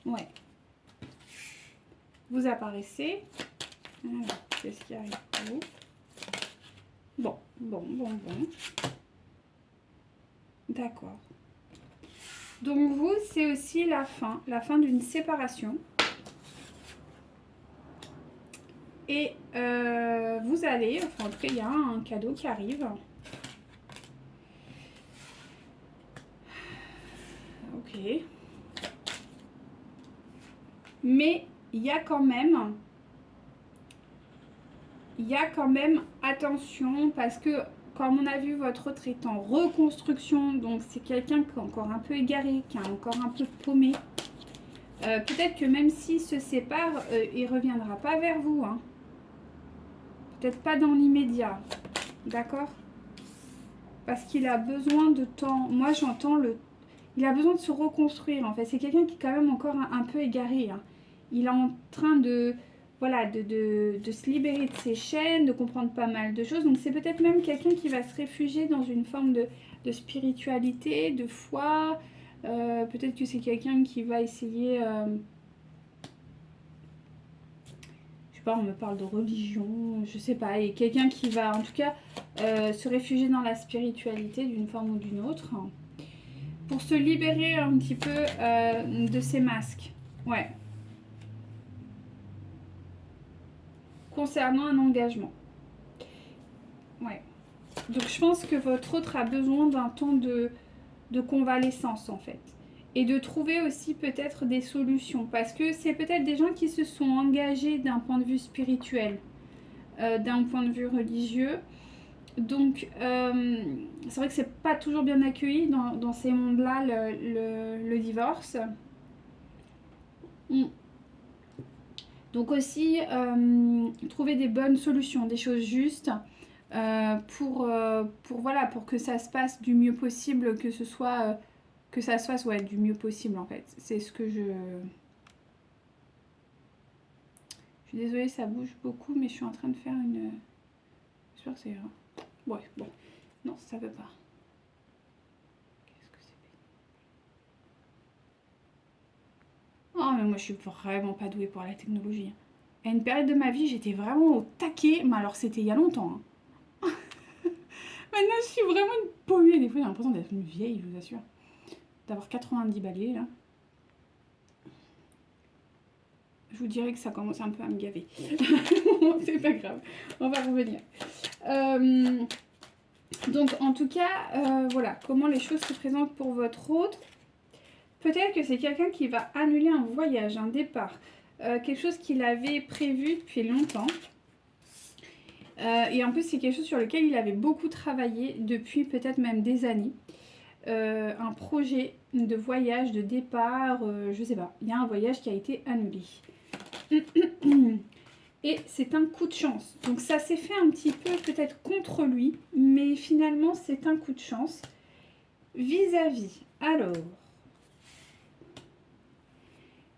Ouais. Vous apparaissez. Alors, qu'est-ce qui arrive pour vous? Bon. D'accord. Donc vous, c'est aussi la fin d'une séparation. Et vous allez, enfin en tout cas, il y a un cadeau qui arrive. Ok. Mais il y a quand même attention parce que comme on a vu, votre autre est en reconstruction, donc c'est quelqu'un qui est encore un peu égaré, qui est encore un peu paumé. Peut-être que même s'il se sépare, il ne reviendra pas vers vous. Hein. Peut-être pas dans l'immédiat. D'accord? Parce qu'il a besoin de temps. Moi, j'entends le... Il a besoin de se reconstruire, en fait. C'est quelqu'un qui est quand même encore un peu égaré. Hein. Il est en train de... Voilà, de se libérer de ses chaînes, de comprendre pas mal de choses. Donc, c'est peut-être même quelqu'un qui va se réfugier dans une forme de spiritualité, de foi. Peut-être que c'est quelqu'un qui va essayer... je sais pas, on me parle de religion, je sais pas. Et quelqu'un qui va, en tout cas, se réfugier dans la spiritualité d'une forme ou d'une autre. Pour se libérer un petit peu de ces masques. Ouais. Concernant un engagement. Ouais. Donc je pense que votre autre a besoin d'un temps de convalescence en fait. Et de trouver aussi peut-être des solutions. Parce que c'est peut-être des gens qui se sont engagés d'un point de vue spirituel, d'un point de vue religieux. Donc c'est vrai que c'est pas toujours bien accueilli dans ces mondes-là le divorce. Donc aussi, trouver des bonnes solutions, des choses justes pour que ça se passe du mieux possible, que ça se fasse du mieux possible en fait. C'est ce que je suis désolée, ça bouge beaucoup, mais je suis en train de faire une... J'espère que c'est... Ouais, bon. Non, ça veut pas. Qu'est-ce que c'est? Oh, mais moi je suis vraiment pas douée pour la technologie. À une période de ma vie, j'étais vraiment au taquet, mais alors c'était il y a longtemps. Hein. Maintenant, je suis vraiment une paumée. Des fois, j'ai l'impression d'être une vieille, je vous assure. D'avoir 90 balais, là. Je vous dirais que ça commence un peu à me gaver. C'est pas grave. On va revenir. Donc, en tout cas, voilà. Comment les choses se présentent pour votre autre. Peut-être que c'est quelqu'un qui va annuler un voyage, un départ. Quelque chose qu'il avait prévu depuis longtemps. Et en plus, c'est quelque chose sur lequel il avait beaucoup travaillé depuis peut-être même des années. Un projet de voyage, de départ, je sais pas. Il y a un voyage qui a été annulé. Et c'est un coup de chance. Donc ça s'est fait un petit peu peut-être contre lui, mais finalement c'est un coup de chance vis-à-vis. Alors,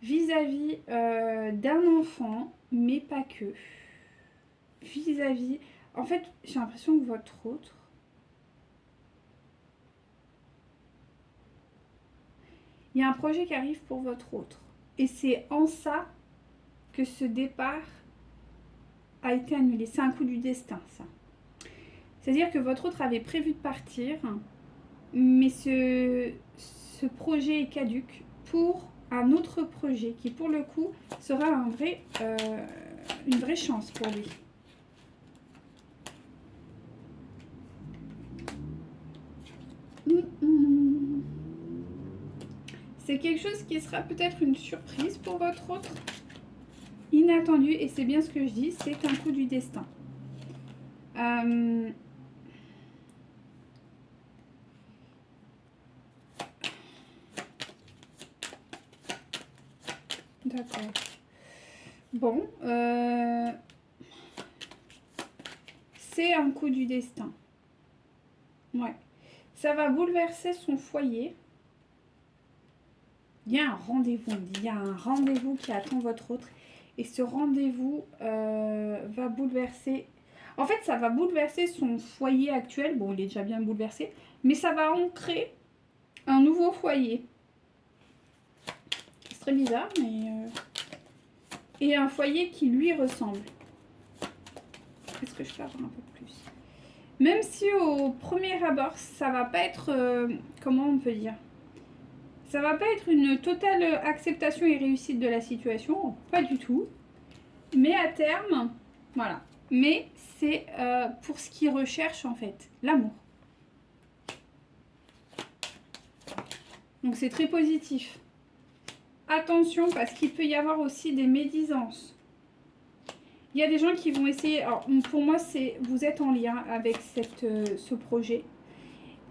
vis-à-vis d'un enfant, mais pas que. Vis-à-vis... En fait, j'ai l'impression que votre autre... Il y a un projet qui arrive pour votre autre. Et c'est en ça que ce départ a été annulé. C'est un coup du destin, ça. C'est-à-dire que votre autre avait prévu de partir, mais ce projet est caduc pour un autre projet qui, pour le coup, sera une vraie chance pour lui. C'est quelque chose qui sera peut-être une surprise pour votre autre, inattendu, et c'est bien ce que je dis, c'est un coup du destin. D'accord. Bon, c'est un coup du destin. Ouais. Ça va bouleverser son foyer. Il y a un rendez-vous, il y a un rendez-vous qui attend votre autre. Et ce rendez-vous va bouleverser... En fait, ça va bouleverser son foyer actuel. Bon, il est déjà bien bouleversé. Mais ça va ancrer un nouveau foyer. C'est très bizarre, mais... Et un foyer qui lui ressemble. Est-ce que je peux avoir un peu plus? Même si au premier abord, ça va pas être... comment on peut dire? Ça va pas être une totale acceptation et réussite de la situation. Pas du tout. Mais à terme, voilà. Mais c'est pour ce qu'il recherche en fait, l'amour. Donc c'est très positif. Attention parce qu'il peut y avoir aussi des médisances. Il y a des gens qui vont essayer... Alors pour moi, vous êtes en lien avec ce projet.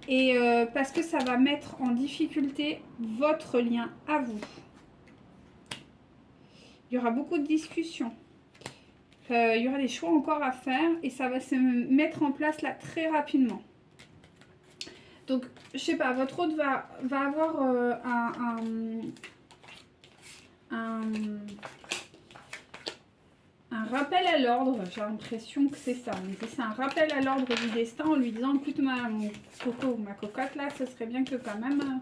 Et parce que ça va mettre en difficulté votre lien à vous. Il y aura beaucoup de discussions. Il y aura des choix encore à faire et ça va se mettre en place là très rapidement. Donc, je sais pas, votre autre va avoir un rappel à l'ordre. J'ai l'impression que c'est ça. C'est un rappel à l'ordre du destin en lui disant, écoute mon coco, ma cocotte là, ce serait bien que quand même,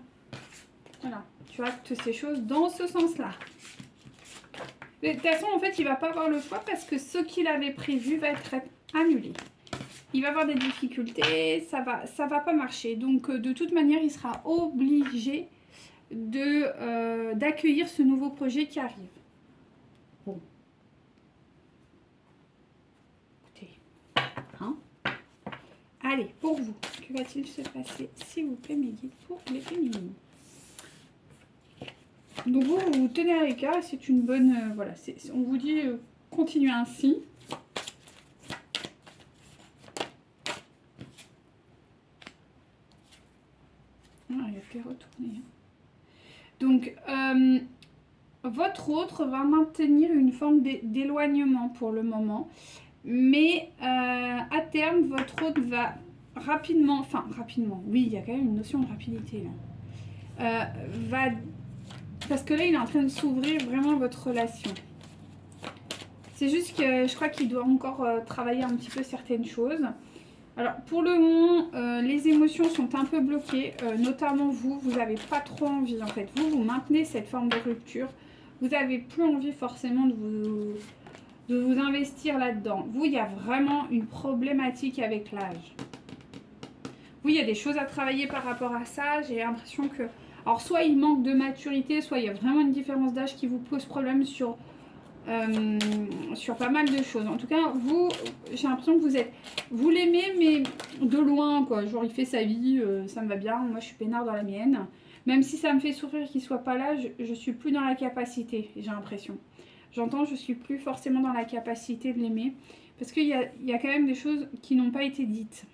voilà, tu actes ces choses dans ce sens-là. De toute façon, en fait, il va pas avoir le choix parce que ce qu'il avait prévu va être annulé. Il va avoir des difficultés, ça va pas marcher. Donc, de toute manière, il sera obligé d'accueillir ce nouveau projet qui arrive. Bon. Écoutez. Hein? Allez, pour vous, que va-t-il se passer, s'il vous plaît, mes guides, pour les féminines? Donc vous vous tenez à l'écart et c'est une bonne... voilà, on vous dit continuez ainsi. Ah, il a fait retourner. Donc, votre autre va maintenir une forme d'éloignement pour le moment. Mais à terme, votre autre va rapidement... Enfin, rapidement, oui, il y a quand même une notion de rapidité là. Parce que là, il est en train de s'ouvrir vraiment votre relation. C'est juste que je crois qu'il doit encore travailler un petit peu certaines choses. Alors, pour le moment, les émotions sont un peu bloquées. Notamment vous n'avez pas trop envie, en fait. Vous maintenez cette forme de rupture. Vous n'avez plus envie forcément de vous investir là-dedans. Vous, il y a vraiment une problématique avec l'âge. Oui, il y a des choses à travailler par rapport à ça. J'ai l'impression que... Alors, soit il manque de maturité, soit il y a vraiment une différence d'âge qui vous pose problème sur pas mal de choses. En tout cas, vous, j'ai l'impression que vous l'aimez, mais de loin, quoi. Genre, il fait sa vie, ça me va bien. Moi, je suis peinard dans la mienne. Même si ça me fait souffrir qu'il soit pas là, je suis plus dans la capacité, j'ai l'impression. J'entends, je suis plus forcément dans la capacité de l'aimer. Parce qu'il y a quand même des choses qui n'ont pas été dites.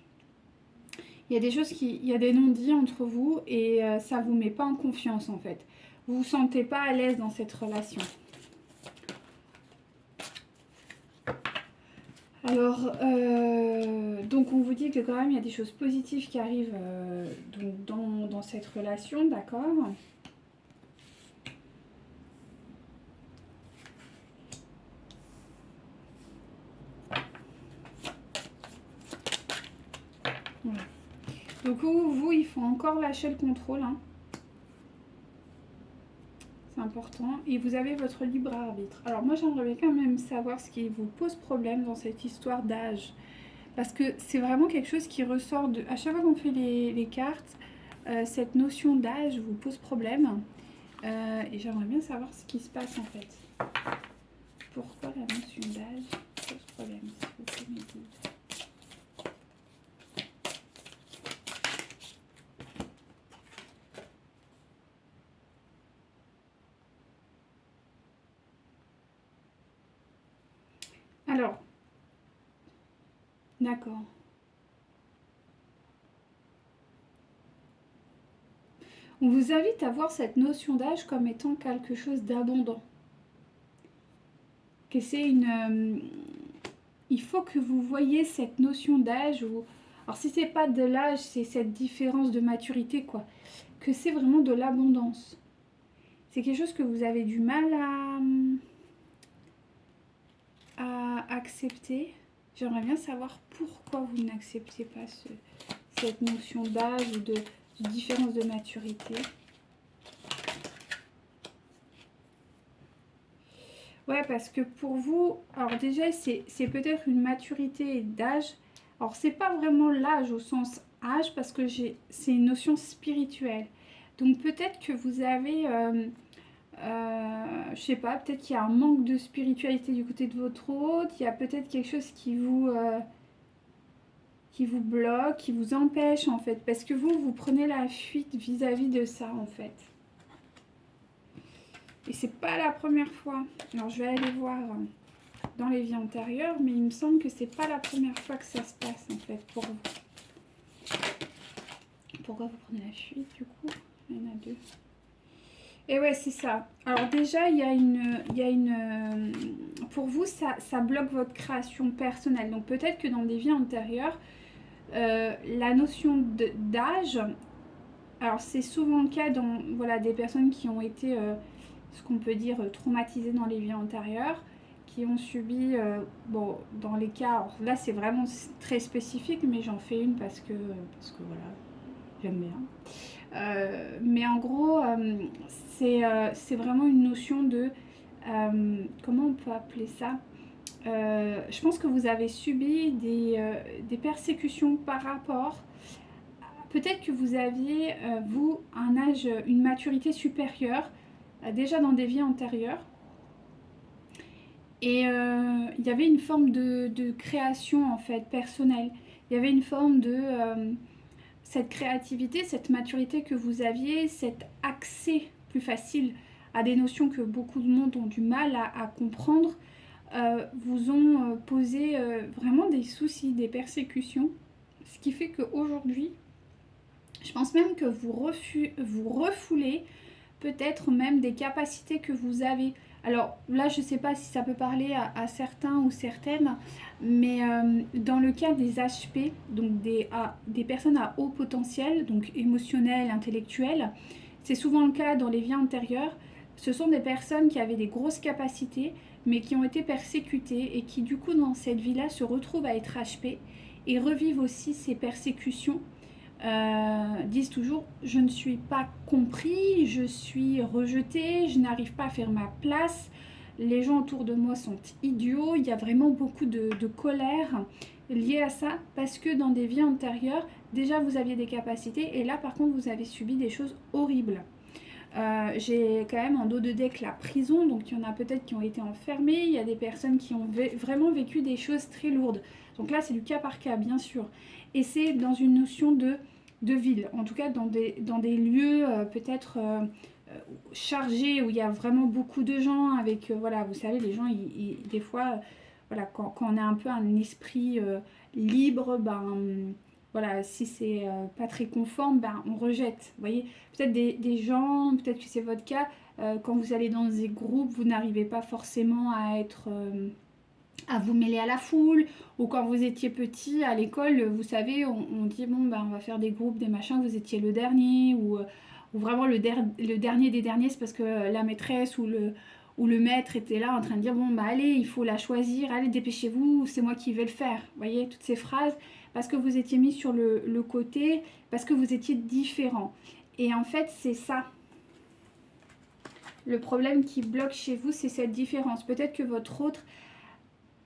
Il y a des choses il y a des non-dits entre vous et ça vous met pas en confiance en fait. Vous vous sentez pas à l'aise dans cette relation. Alors, donc on vous dit que quand même il y a des choses positives qui arrivent donc dans cette relation, d'accord ? Voilà. Donc vous, il faut encore lâcher le contrôle, hein. C'est important. Et vous avez votre libre arbitre. Alors moi, j'aimerais quand même savoir ce qui vous pose problème dans cette histoire d'âge. Parce que c'est vraiment quelque chose qui ressort de... À chaque fois qu'on fait les cartes, cette notion d'âge vous pose problème. Et j'aimerais bien savoir ce qui se passe en fait. Pourquoi la notion d'âge pose problème, s'il vous plaît, mes guides. Alors, d'accord. On vous invite à voir cette notion d'âge comme étant quelque chose d'abondant. Que c'est une... il faut que vous voyez cette notion d'âge. Alors si c'est pas de l'âge, c'est cette différence de maturité, quoi. Que c'est vraiment de l'abondance. C'est quelque chose que vous avez du mal à accepter. J'aimerais bien savoir pourquoi vous n'acceptez pas cette notion d'âge ou de différence de maturité. Ouais, parce que pour vous, alors déjà, c'est peut-être une maturité d'âge. Alors, c'est pas vraiment l'âge au sens âge, parce que c'est une notion spirituelle. Donc, peut-être que vous avez, je sais pas, peut-être qu'il y a un manque de spiritualité du côté de votre hôte. Il y a peut-être quelque chose qui vous bloque, qui vous empêche, en fait. Parce que vous prenez la fuite vis-à-vis de ça, en fait. Et c'est pas la première fois. Alors je vais aller voir dans les vies antérieures, mais il me semble que c'est pas la première fois que ça se passe en fait pour vous. Pourquoi vous prenez la fuite du coup? Il y en a deux. Et ouais, c'est ça. Alors déjà, il y a une pour vous, ça bloque votre création personnelle. Donc peut-être que dans des vies antérieures, la notion d'âge, alors c'est souvent le cas dans voilà, des personnes qui ont été ce qu'on peut dire traumatisés dans les vies antérieures, qui ont subi, bon, dans les cas, alors là c'est vraiment très spécifique, mais j'en fais une parce que voilà, j'aime bien. Mais en gros, c'est vraiment une notion de, comment on peut appeler ça? Je pense que vous avez subi des persécutions par rapport, peut-être que vous aviez, vous, un âge, une maturité supérieure, déjà dans des vies antérieures. Et il y avait une forme de création en fait personnelle. Il y avait une forme de cette créativité, cette maturité que vous aviez, cet accès plus facile à des notions que beaucoup de monde ont du mal à comprendre, vous ont posé vraiment des soucis, des persécutions. Ce qui fait qu'aujourd'hui, je pense même que vous refoulez peut-être même des capacités que vous avez. Alors là, je ne sais pas si ça peut parler à certains ou certaines, mais dans le cas des HP, donc des personnes à haut potentiel, donc émotionnel, intellectuel, c'est souvent le cas dans les vies antérieures. Ce sont des personnes qui avaient des grosses capacités, mais qui ont été persécutées et qui du coup dans cette vie-là se retrouvent à être HP et revivent aussi ces persécutions. Disent toujours je ne suis pas compris, je suis rejeté, je n'arrive pas à faire ma place, les gens autour de moi sont idiots. Il y a vraiment beaucoup de colère liée à ça parce que dans des vies antérieures déjà vous aviez des capacités et là par contre vous avez subi des choses horribles. J'ai quand même en dos de deck la prison, donc il y en a peut-être qui ont été enfermés, il y a des personnes qui ont vraiment vécu des choses très lourdes. Donc là c'est du cas par cas bien sûr. Et c'est dans une notion de ville, en tout cas dans des lieux peut-être chargés où il y a vraiment beaucoup de gens avec, voilà, vous savez, les gens, des fois, voilà, quand on a un peu un esprit libre, ben voilà, si c'est pas très conforme, ben on rejette. Vous voyez, peut-être des gens, peut-être que c'est votre cas, quand vous allez dans des groupes, vous n'arrivez pas forcément à être... à vous mêler à la foule, ou quand vous étiez petit à l'école, vous savez, on dit bon ben on va faire des groupes, des machins, vous étiez le dernier, ou vraiment le dernier des derniers, c'est parce que la maîtresse ou où le maître était là en train de dire bon bah allez, il faut la choisir, allez dépêchez-vous, c'est moi qui vais le faire. Vous voyez, toutes ces phrases, parce que vous étiez mis sur le côté, parce que vous étiez différent. Et en fait, c'est ça. Le problème qui bloque chez vous, c'est cette différence. Peut-être que votre autre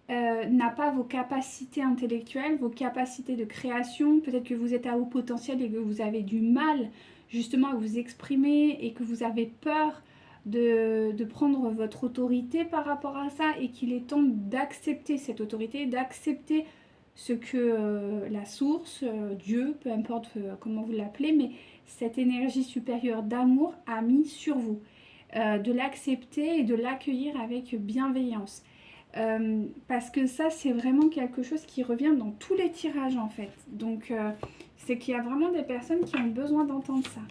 n'a pas vos capacités intellectuelles, vos capacités de création. Peut-être que vous êtes à haut potentiel et que vous avez du mal justement à vous exprimer et que vous avez peur de prendre votre autorité par rapport à ça et qu'il est temps d'accepter cette autorité, d'accepter ce que la source, Dieu, peu importe comment vous l'appelez, mais cette énergie supérieure d'amour a mis sur vous. De l'accepter et de l'accueillir avec bienveillance. Parce que ça, c'est vraiment quelque chose qui revient dans tous les tirages en fait. Donc, c'est qu'il y a vraiment des personnes qui ont besoin d'entendre ça.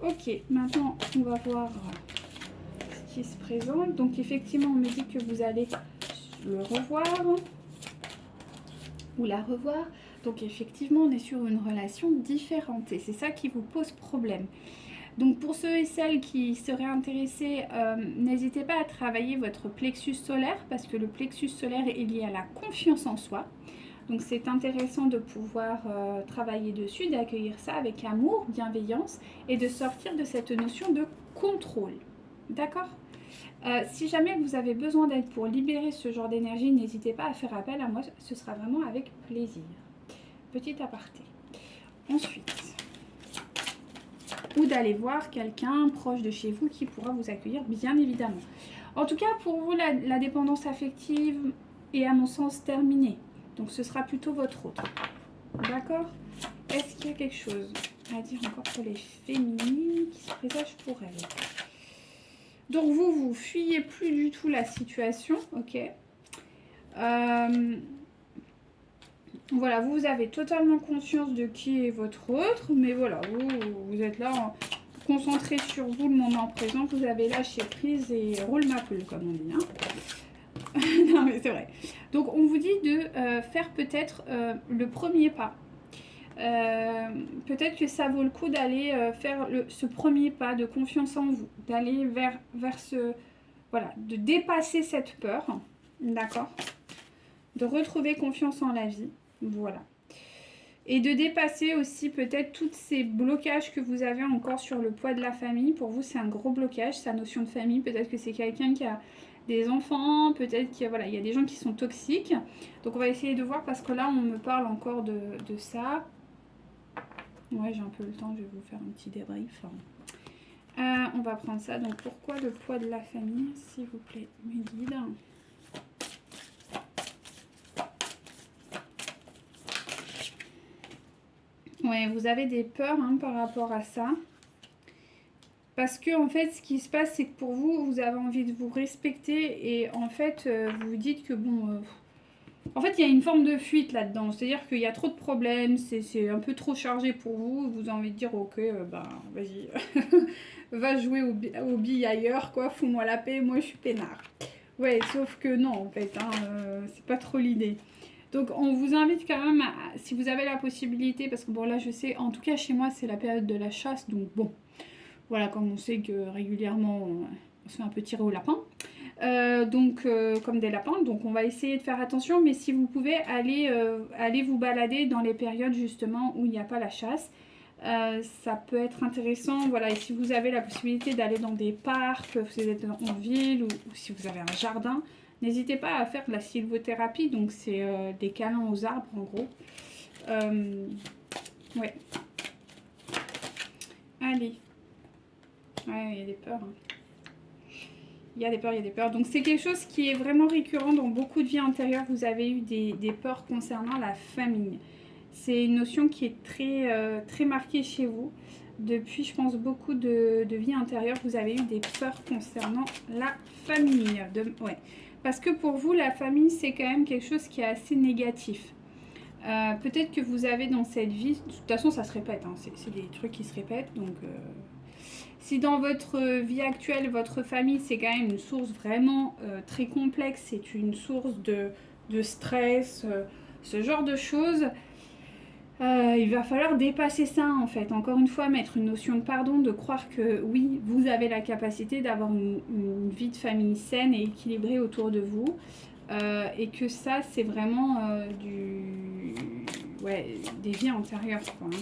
Ok, maintenant, on va voir ce qui se présente. Donc, effectivement, on me dit que vous allez le revoir ou la revoir. Donc, effectivement, on est sur une relation différente et c'est ça qui vous pose problème. Donc pour ceux et celles qui seraient intéressés, n'hésitez pas à travailler votre plexus solaire parce que le plexus solaire est lié à la confiance en soi. Donc c'est intéressant de pouvoir travailler dessus, d'accueillir ça avec amour, bienveillance et de sortir de cette notion de contrôle. D'accord ? Si jamais vous avez besoin d'aide pour libérer ce genre d'énergie, n'hésitez pas à faire appel à moi, ce sera vraiment avec plaisir. Petit aparté. Ensuite, ou d'aller voir quelqu'un proche de chez vous qui pourra vous accueillir, bien évidemment. En tout cas, pour vous, la dépendance affective est à mon sens terminée. Donc, ce sera plutôt votre autre. D'accord ? Est-ce qu'il y a quelque chose à dire encore pour les féminines qui se présagent pour elles ? Donc, vous fuyez plus du tout la situation, ok ? Voilà, vous avez totalement conscience de qui est votre autre, mais voilà, vous êtes là concentré sur vous le moment présent, vous avez lâché prise et roule ma poule, comme on dit. Hein. Non, mais c'est vrai. Donc, on vous dit de faire peut-être le premier pas. Peut-être que ça vaut le coup d'aller faire ce premier pas de confiance en vous, d'aller vers ce... Voilà, de dépasser cette peur, d'accord ? De retrouver confiance en la vie. Voilà. Et de dépasser aussi peut-être tous ces blocages que vous avez encore sur le poids de la famille. Pour vous, c'est un gros blocage, sa notion de famille. Peut-être que c'est quelqu'un qui a des enfants, peut-être qu'il y a, voilà, il y a des gens qui sont toxiques. Donc, on va essayer de voir parce que là, on me parle encore de ça. Ouais, j'ai un peu le temps, je vais vous faire un petit débrief. On va prendre ça. Donc, pourquoi le poids de la famille, s'il vous plaît, mes guides ? Ouais, vous avez des peurs par rapport à ça. Parce que, en fait, ce qui se passe, c'est que pour vous, vous avez envie de vous respecter. Et en fait, vous vous dites que, bon... en fait, il y a une forme de fuite là-dedans. C'est-à-dire qu'il y a trop de problèmes. C'est un peu trop chargé pour vous. Vous avez envie de dire, ok, ben, vas-y. Va jouer aux billes ailleurs, quoi. Fous-moi la paix. Moi, je suis peinard. Ouais, sauf que non, en fait. C'est pas trop l'idée. Donc, on vous invite quand même, si vous avez la possibilité, parce que bon, là, je sais, en tout cas, chez moi, c'est la période de la chasse, donc bon, voilà, comme on sait que régulièrement, on se fait un peu tirer au lapin, comme des lapins, donc on va essayer de faire attention, mais si vous pouvez, aller vous balader dans les périodes, justement, où il n'y a pas la chasse, ça peut être intéressant, voilà, et si vous avez la possibilité d'aller dans des parcs, vous êtes en ville, ou si vous avez un jardin, n'hésitez pas à faire de la sylvothérapie, donc c'est des câlins aux arbres en gros. Ouais. Allez. Ouais, il y a des peurs. Il y a des peurs, il y a des peurs. Donc c'est quelque chose qui est vraiment récurrent dans beaucoup de vies antérieures. Vous avez eu des peurs concernant la famille. C'est une notion qui est très marquée chez vous. Depuis, je pense, beaucoup de vies antérieures, vous avez eu des peurs concernant la famille. Ouais. Parce que pour vous, la famille, c'est quand même quelque chose qui est assez négatif. Peut-être que vous avez dans cette vie... De toute façon, ça se répète. Hein, c'est des trucs qui se répètent. Donc, si dans votre vie actuelle, votre famille, c'est quand même une source vraiment très complexe, c'est une source de stress, ce genre de choses... Il va falloir dépasser ça en fait. Encore une fois, mettre une notion de pardon, de croire que oui, vous avez la capacité d'avoir une vie de famille saine et équilibrée autour de vous. Et que ça, c'est vraiment ouais, des vies antérieures, quoi, hein.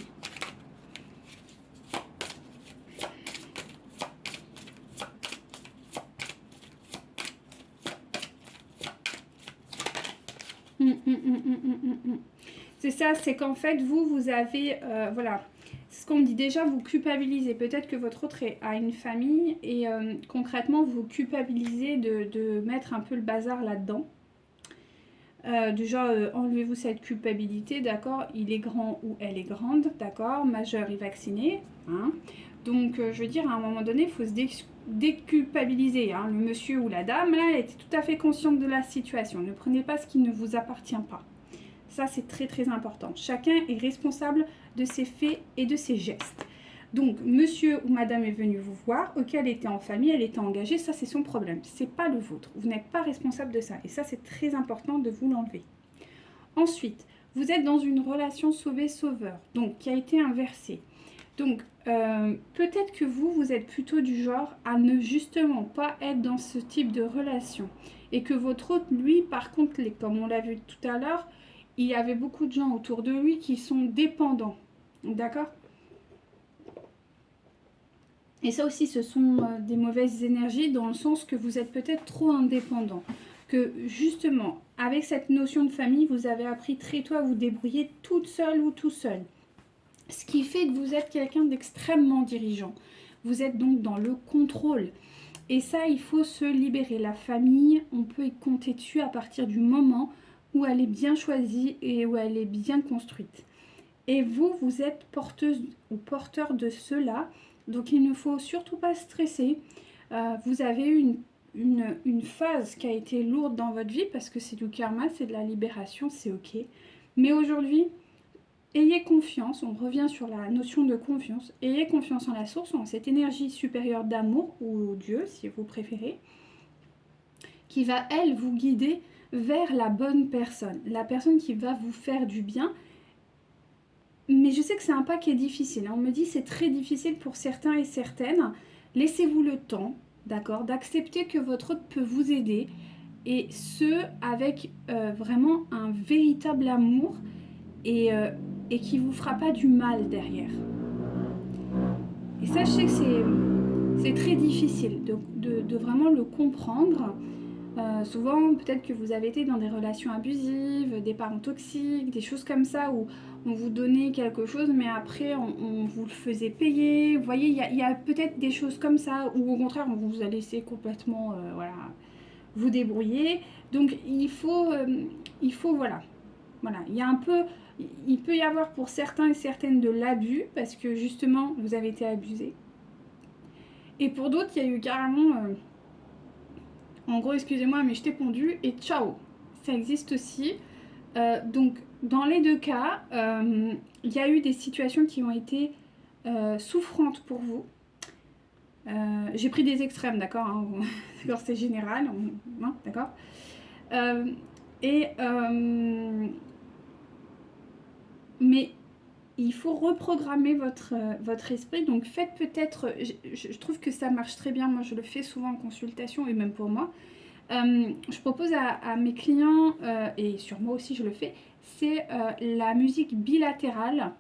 C'est ça, c'est qu'en fait, vous avez, voilà, c'est ce qu'on me dit déjà, vous culpabilisez. Peut-être que votre autre a une famille et concrètement, vous culpabilisez de mettre un peu le bazar là-dedans. Du genre, enlevez-vous cette culpabilité, d'accord? Il est grand ou elle est grande, d'accord? Majeur et vacciné, hein? Donc, je veux dire, à un moment donné, il faut se déculpabiliser, hein. Le monsieur ou la dame, là, était tout à fait consciente de la situation. Ne prenez pas ce qui ne vous appartient pas. Ça, c'est très très important. Chacun est responsable de ses faits et de ses gestes. Donc, monsieur ou madame est venu vous voir, ok, elle était en famille, elle était engagée, ça c'est son problème, c'est pas le vôtre. Vous n'êtes pas responsable de ça. Et ça, c'est très important de vous l'enlever. Ensuite, vous êtes dans une relation sauvé-sauveur, donc qui a été inversée. Donc, peut-être que vous êtes plutôt du genre à ne justement pas être dans ce type de relation. Et que votre autre, lui, par contre, comme on l'a vu tout à l'heure, il y avait beaucoup de gens autour de lui qui sont dépendants. D'accord? Et ça aussi, ce sont des mauvaises énergies dans le sens que vous êtes peut-être trop indépendant. Que justement, avec cette notion de famille, vous avez appris très tôt à vous débrouiller toute seule ou tout seul. Ce qui fait que vous êtes quelqu'un d'extrêmement dirigeant. Vous êtes donc dans le contrôle. Et ça, il faut se libérer. La famille, on peut y compter dessus à partir du moment où elle est bien choisie et où elle est bien construite. Et vous, vous êtes porteuse ou porteur de cela. Donc il ne faut surtout pas stresser. Vous avez eu une phase qui a été lourde dans votre vie parce que c'est du karma, c'est de la libération, c'est ok. Mais aujourd'hui, ayez confiance, on revient sur la notion de confiance. Ayez confiance en la source, en cette énergie supérieure d'amour, ou Dieu si vous préférez, qui va, elle, vous guider vers la bonne personne. La personne qui va vous faire du bien. Mais je sais que c'est un pas qui est difficile. On me dit c'est très difficile pour certains et certaines. Laissez-vous le temps, d'accord, d'accepter que votre autre peut vous aider. Et ce, avec vraiment un véritable amour et qui ne vous fera pas du mal derrière. Et ça, je sais que c'est très difficile de vraiment le comprendre. Souvent, peut-être que vous avez été dans des relations abusives, des parents toxiques, des choses comme ça où on vous donnait quelque chose, mais après on vous le faisait payer. Vous voyez, il y a peut-être des choses comme ça, ou au contraire, on vous a laissé complètement voilà, vous débrouiller. Donc il faut voilà. Voilà, il y a un peu, il peut y avoir pour certains et certaines de l'abus, parce que justement, vous avez été abusé. Et pour d'autres, il y a eu carrément... en gros, excusez-moi, mais je t'ai pondu et ciao. Ça existe aussi. Donc, dans les deux cas, il y a eu des situations qui ont été souffrantes pour vous. J'ai pris des extrêmes, d'accord, hein, d'accord, c'est général, hein, d'accord. Mais il faut reprogrammer votre esprit. Donc faites peut-être, je trouve que ça marche très bien, moi je le fais souvent en consultation et même pour moi. Je propose à mes clients, et sur moi aussi je le fais, c'est la musique bilatérale.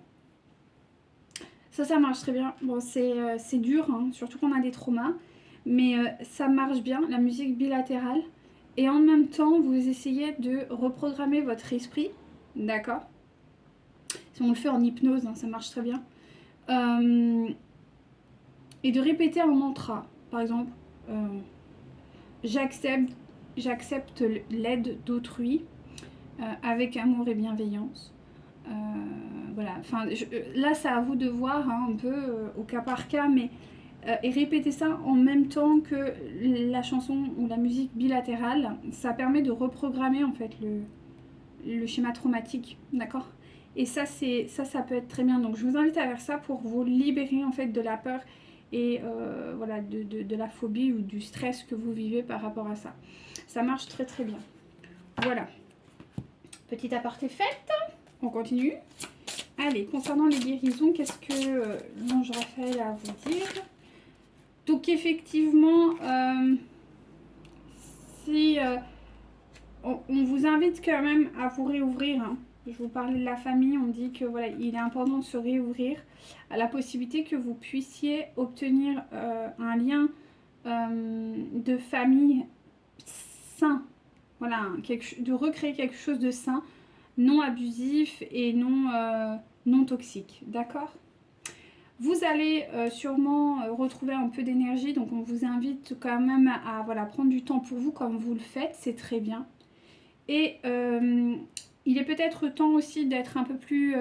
Ça marche très bien. Bon, c'est dur, hein, surtout qu'on a des traumas, mais ça marche bien, la musique bilatérale. Et en même temps, vous essayez de reprogrammer votre esprit, d'accord? Si on le fait en hypnose, hein, ça marche très bien. Et de répéter un mantra. Par exemple, j'accepte l'aide d'autrui avec amour et bienveillance. Voilà, enfin, là, c'est à vous de voir, hein, un peu au cas par cas, mais et répéter ça en même temps que la chanson ou la musique bilatérale, ça permet de reprogrammer en fait le schéma traumatique, d'accord? Et ça peut être très bien. Donc je vous invite à faire ça pour vous libérer en fait de la peur et voilà, de la phobie ou du stress que vous vivez par rapport à ça. Ça marche très très bien. Voilà. Petit aparté fait. On continue. Allez, concernant les guérisons, qu'est-ce que l'ange Raphaël a à vous dire? Donc effectivement, si on vous invite quand même à vous réouvrir, hein. Je vous parlais de la famille, on dit que voilà, il est important de se réouvrir à la possibilité que vous puissiez obtenir un lien de famille sain. Voilà, de recréer quelque chose de sain, non abusif et non toxique. D'accord? Vous allez sûrement retrouver un peu d'énergie, donc on vous invite quand même à voilà, prendre du temps pour vous comme vous le faites, c'est très bien. Et il est peut-être temps aussi d'être un peu plus...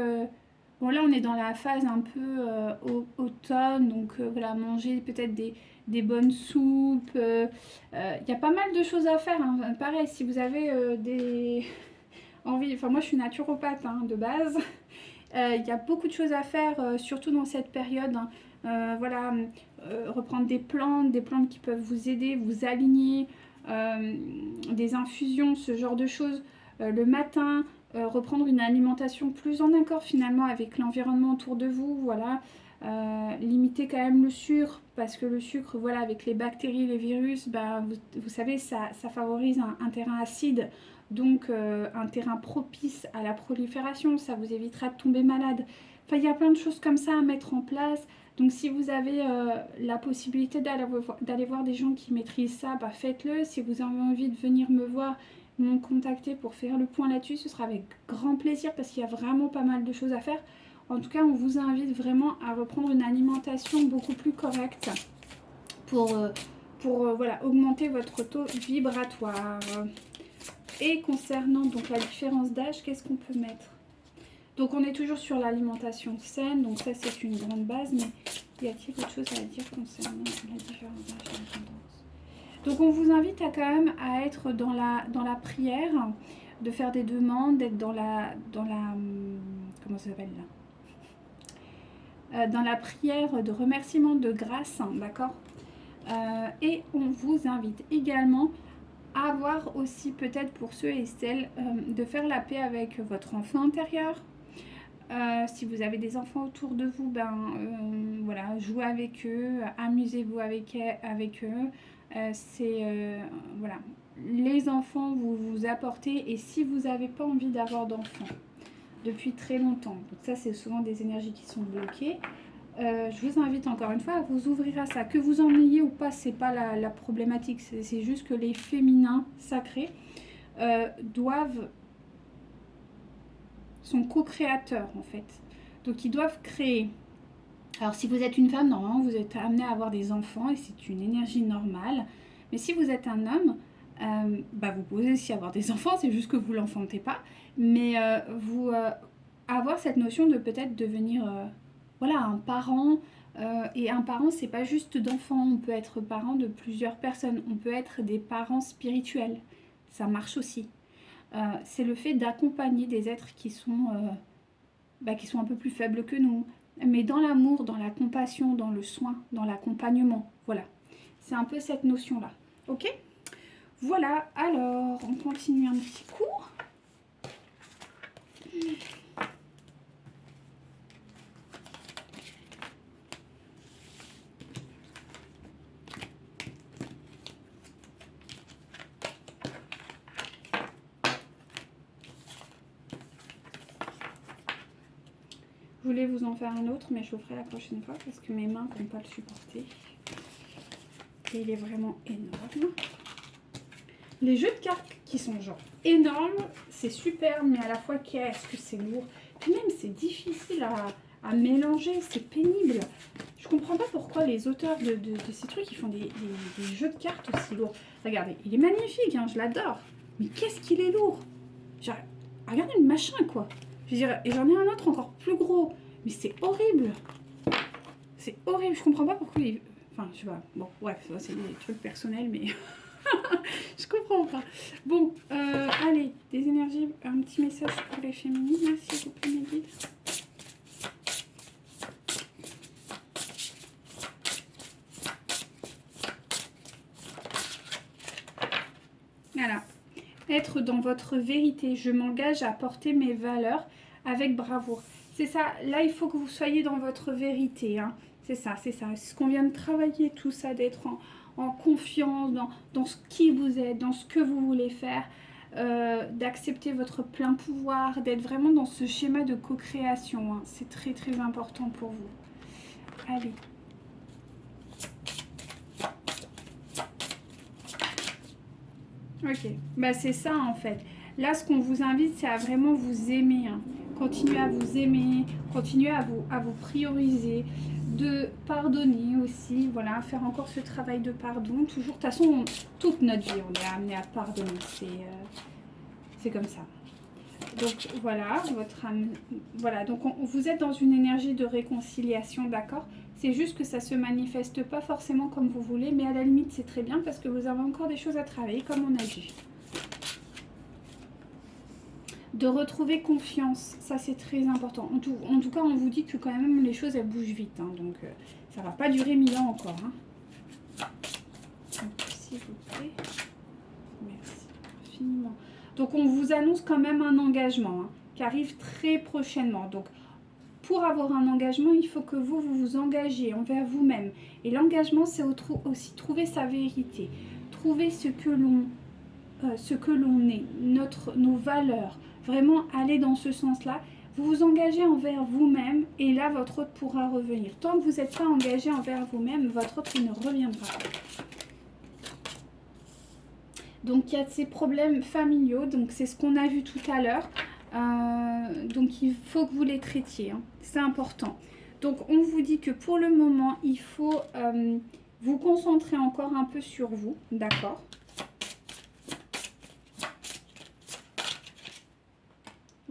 bon là on est dans la phase un peu automne, donc voilà, manger peut-être des bonnes soupes. Il y a pas mal de choses à faire, hein. Pareil, si vous avez des envies... Enfin moi je suis naturopathe hein, de base. Il y a beaucoup de choses à faire, surtout dans cette période, hein. Voilà, reprendre des plantes qui peuvent vous aider, vous aligner, des infusions, ce genre de choses le matin, reprendre une alimentation plus en accord finalement avec l'environnement autour de vous, voilà. Limiter quand même le sucre, parce que le sucre, voilà, avec les bactéries, les virus, bah, vous savez, ça favorise un terrain acide. Donc un terrain propice à la prolifération, ça vous évitera de tomber malade. Enfin, il y a plein de choses comme ça à mettre en place. Donc si vous avez la possibilité d'aller voir des gens qui maîtrisent ça, bah, faites-le. Si vous avez envie de venir me voir, me contacter pour faire le point là-dessus, ce sera avec grand plaisir parce qu'il y a vraiment pas mal de choses à faire. En tout cas, on vous invite vraiment à reprendre une alimentation beaucoup plus correcte pour voilà, augmenter votre taux vibratoire. Et concernant donc la différence d'âge, qu'est-ce qu'on peut mettre? Donc on est toujours sur l'alimentation saine, donc ça c'est une grande base, mais y a-t-il autre chose à dire concernant la différence d'âge et la tendance? Donc on vous invite à quand même à être dans la prière, de faire des demandes, d'être dans la comment ça s'appelle là, dans la prière de remerciement de grâce, hein, d'accord. Et on vous invite également à avoir aussi peut-être pour ceux et celles de faire la paix avec votre enfant intérieur. Si vous avez des enfants autour de vous, ben voilà, jouez avec eux, amusez-vous avec eux. Voilà, les enfants vous apportez, et si vous n'avez pas envie d'avoir d'enfants depuis très longtemps, donc ça c'est souvent des énergies qui sont bloquées. Je vous invite encore une fois à vous ouvrir à ça. Que vous en ayez ou pas, c'est pas la problématique. C'est juste que les féminins sacrés sont co-créateurs en fait. Donc ils doivent créer. Alors si vous êtes une femme, normalement vous êtes amené à avoir des enfants et c'est une énergie normale. Mais si vous êtes un homme, bah vous pouvez aussi avoir des enfants, c'est juste que vous l'enfantez pas. Mais avoir cette notion de peut-être devenir voilà, un parent. Et un parent, c'est pas juste d'enfants, on peut être parent de plusieurs personnes, on peut être des parents spirituels, ça marche aussi. C'est le fait d'accompagner des êtres qui sont un peu plus faibles que nous, mais dans l'amour, dans la compassion, dans le soin, dans l'accompagnement, voilà. C'est un peu cette notion-là, ok? Voilà, alors, on continue un petit coup. Je voulais vous en faire un autre, mais je le ferai la prochaine fois parce que mes mains ne vont pas le supporter. Et il est vraiment énorme. Les jeux de cartes qui sont genre énormes, c'est super, mais à la fois qu'est-ce que c'est lourd. Puis même c'est difficile à mélanger, c'est pénible. Je comprends pas pourquoi les auteurs de ces trucs ils font des jeux de cartes aussi lourds. Regardez, il est magnifique, hein, je l'adore. Mais qu'est-ce qu'il est lourd. Genre, regardez le machin quoi. Je veux dire, et j'en ai un autre encore plus gros. Mais c'est horrible. C'est horrible, je comprends pas pourquoi ils... Enfin, je sais pas. Bon, bref, c'est des trucs personnels, mais... je comprends pas. Bon, allez, des énergies, un petit message pour les féminines, s'il vous plaît, mes guides. Voilà. Être dans votre vérité. Je m'engage à porter mes valeurs avec bravoure. C'est ça. Là, il faut que vous soyez dans votre vérité. Hein. C'est ça, c'est ça. C'est ce qu'on vient de travailler, tout ça, d'être en confiance dans ce qui vous êtes, dans ce que vous voulez faire, d'accepter votre plein pouvoir, d'être vraiment dans ce schéma de co-création. Hein. C'est très, très important pour vous. Allez. Ok, bah c'est ça en fait. Là, ce qu'on vous invite, c'est à vraiment vous aimer. Hein. Continuez à vous aimer, continuez à vous prioriser, de pardonner aussi, voilà, faire encore ce travail de pardon. Toujours, de toute façon, toute notre vie, on est amené à pardonner. C'est comme ça. Donc voilà, votre âme, voilà, donc vous êtes dans une énergie de réconciliation, d'accord? C'est juste que ça se manifeste pas forcément comme vous voulez, mais à la limite c'est très bien parce que vous avez encore des choses à travailler comme on a vu. De retrouver confiance, ça c'est très important. En tout cas, on vous dit que quand même les choses elles bougent vite, hein, donc ça va pas durer 1000 ans encore. Hein. S'il vous plaît, merci infiniment. Donc on vous annonce quand même un engagement hein, qui arrive très prochainement. Donc pour avoir un engagement, il faut que vous vous engagez envers vous-même. Et l'engagement, c'est aussi trouver sa vérité, trouver ce que l'on est, nos valeurs. Vraiment aller dans ce sens-là. Vous vous engagez envers vous-même et là, votre autre pourra revenir. Tant que vous n'êtes pas engagé envers vous-même, votre autre il ne reviendra pas. Donc, il y a ces problèmes familiaux. Donc, c'est ce qu'on a vu tout à l'heure. Donc, il faut que vous les traitiez. Hein. C'est important. Donc, on vous dit que pour le moment, il faut vous concentrer encore un peu sur vous. D'accord ?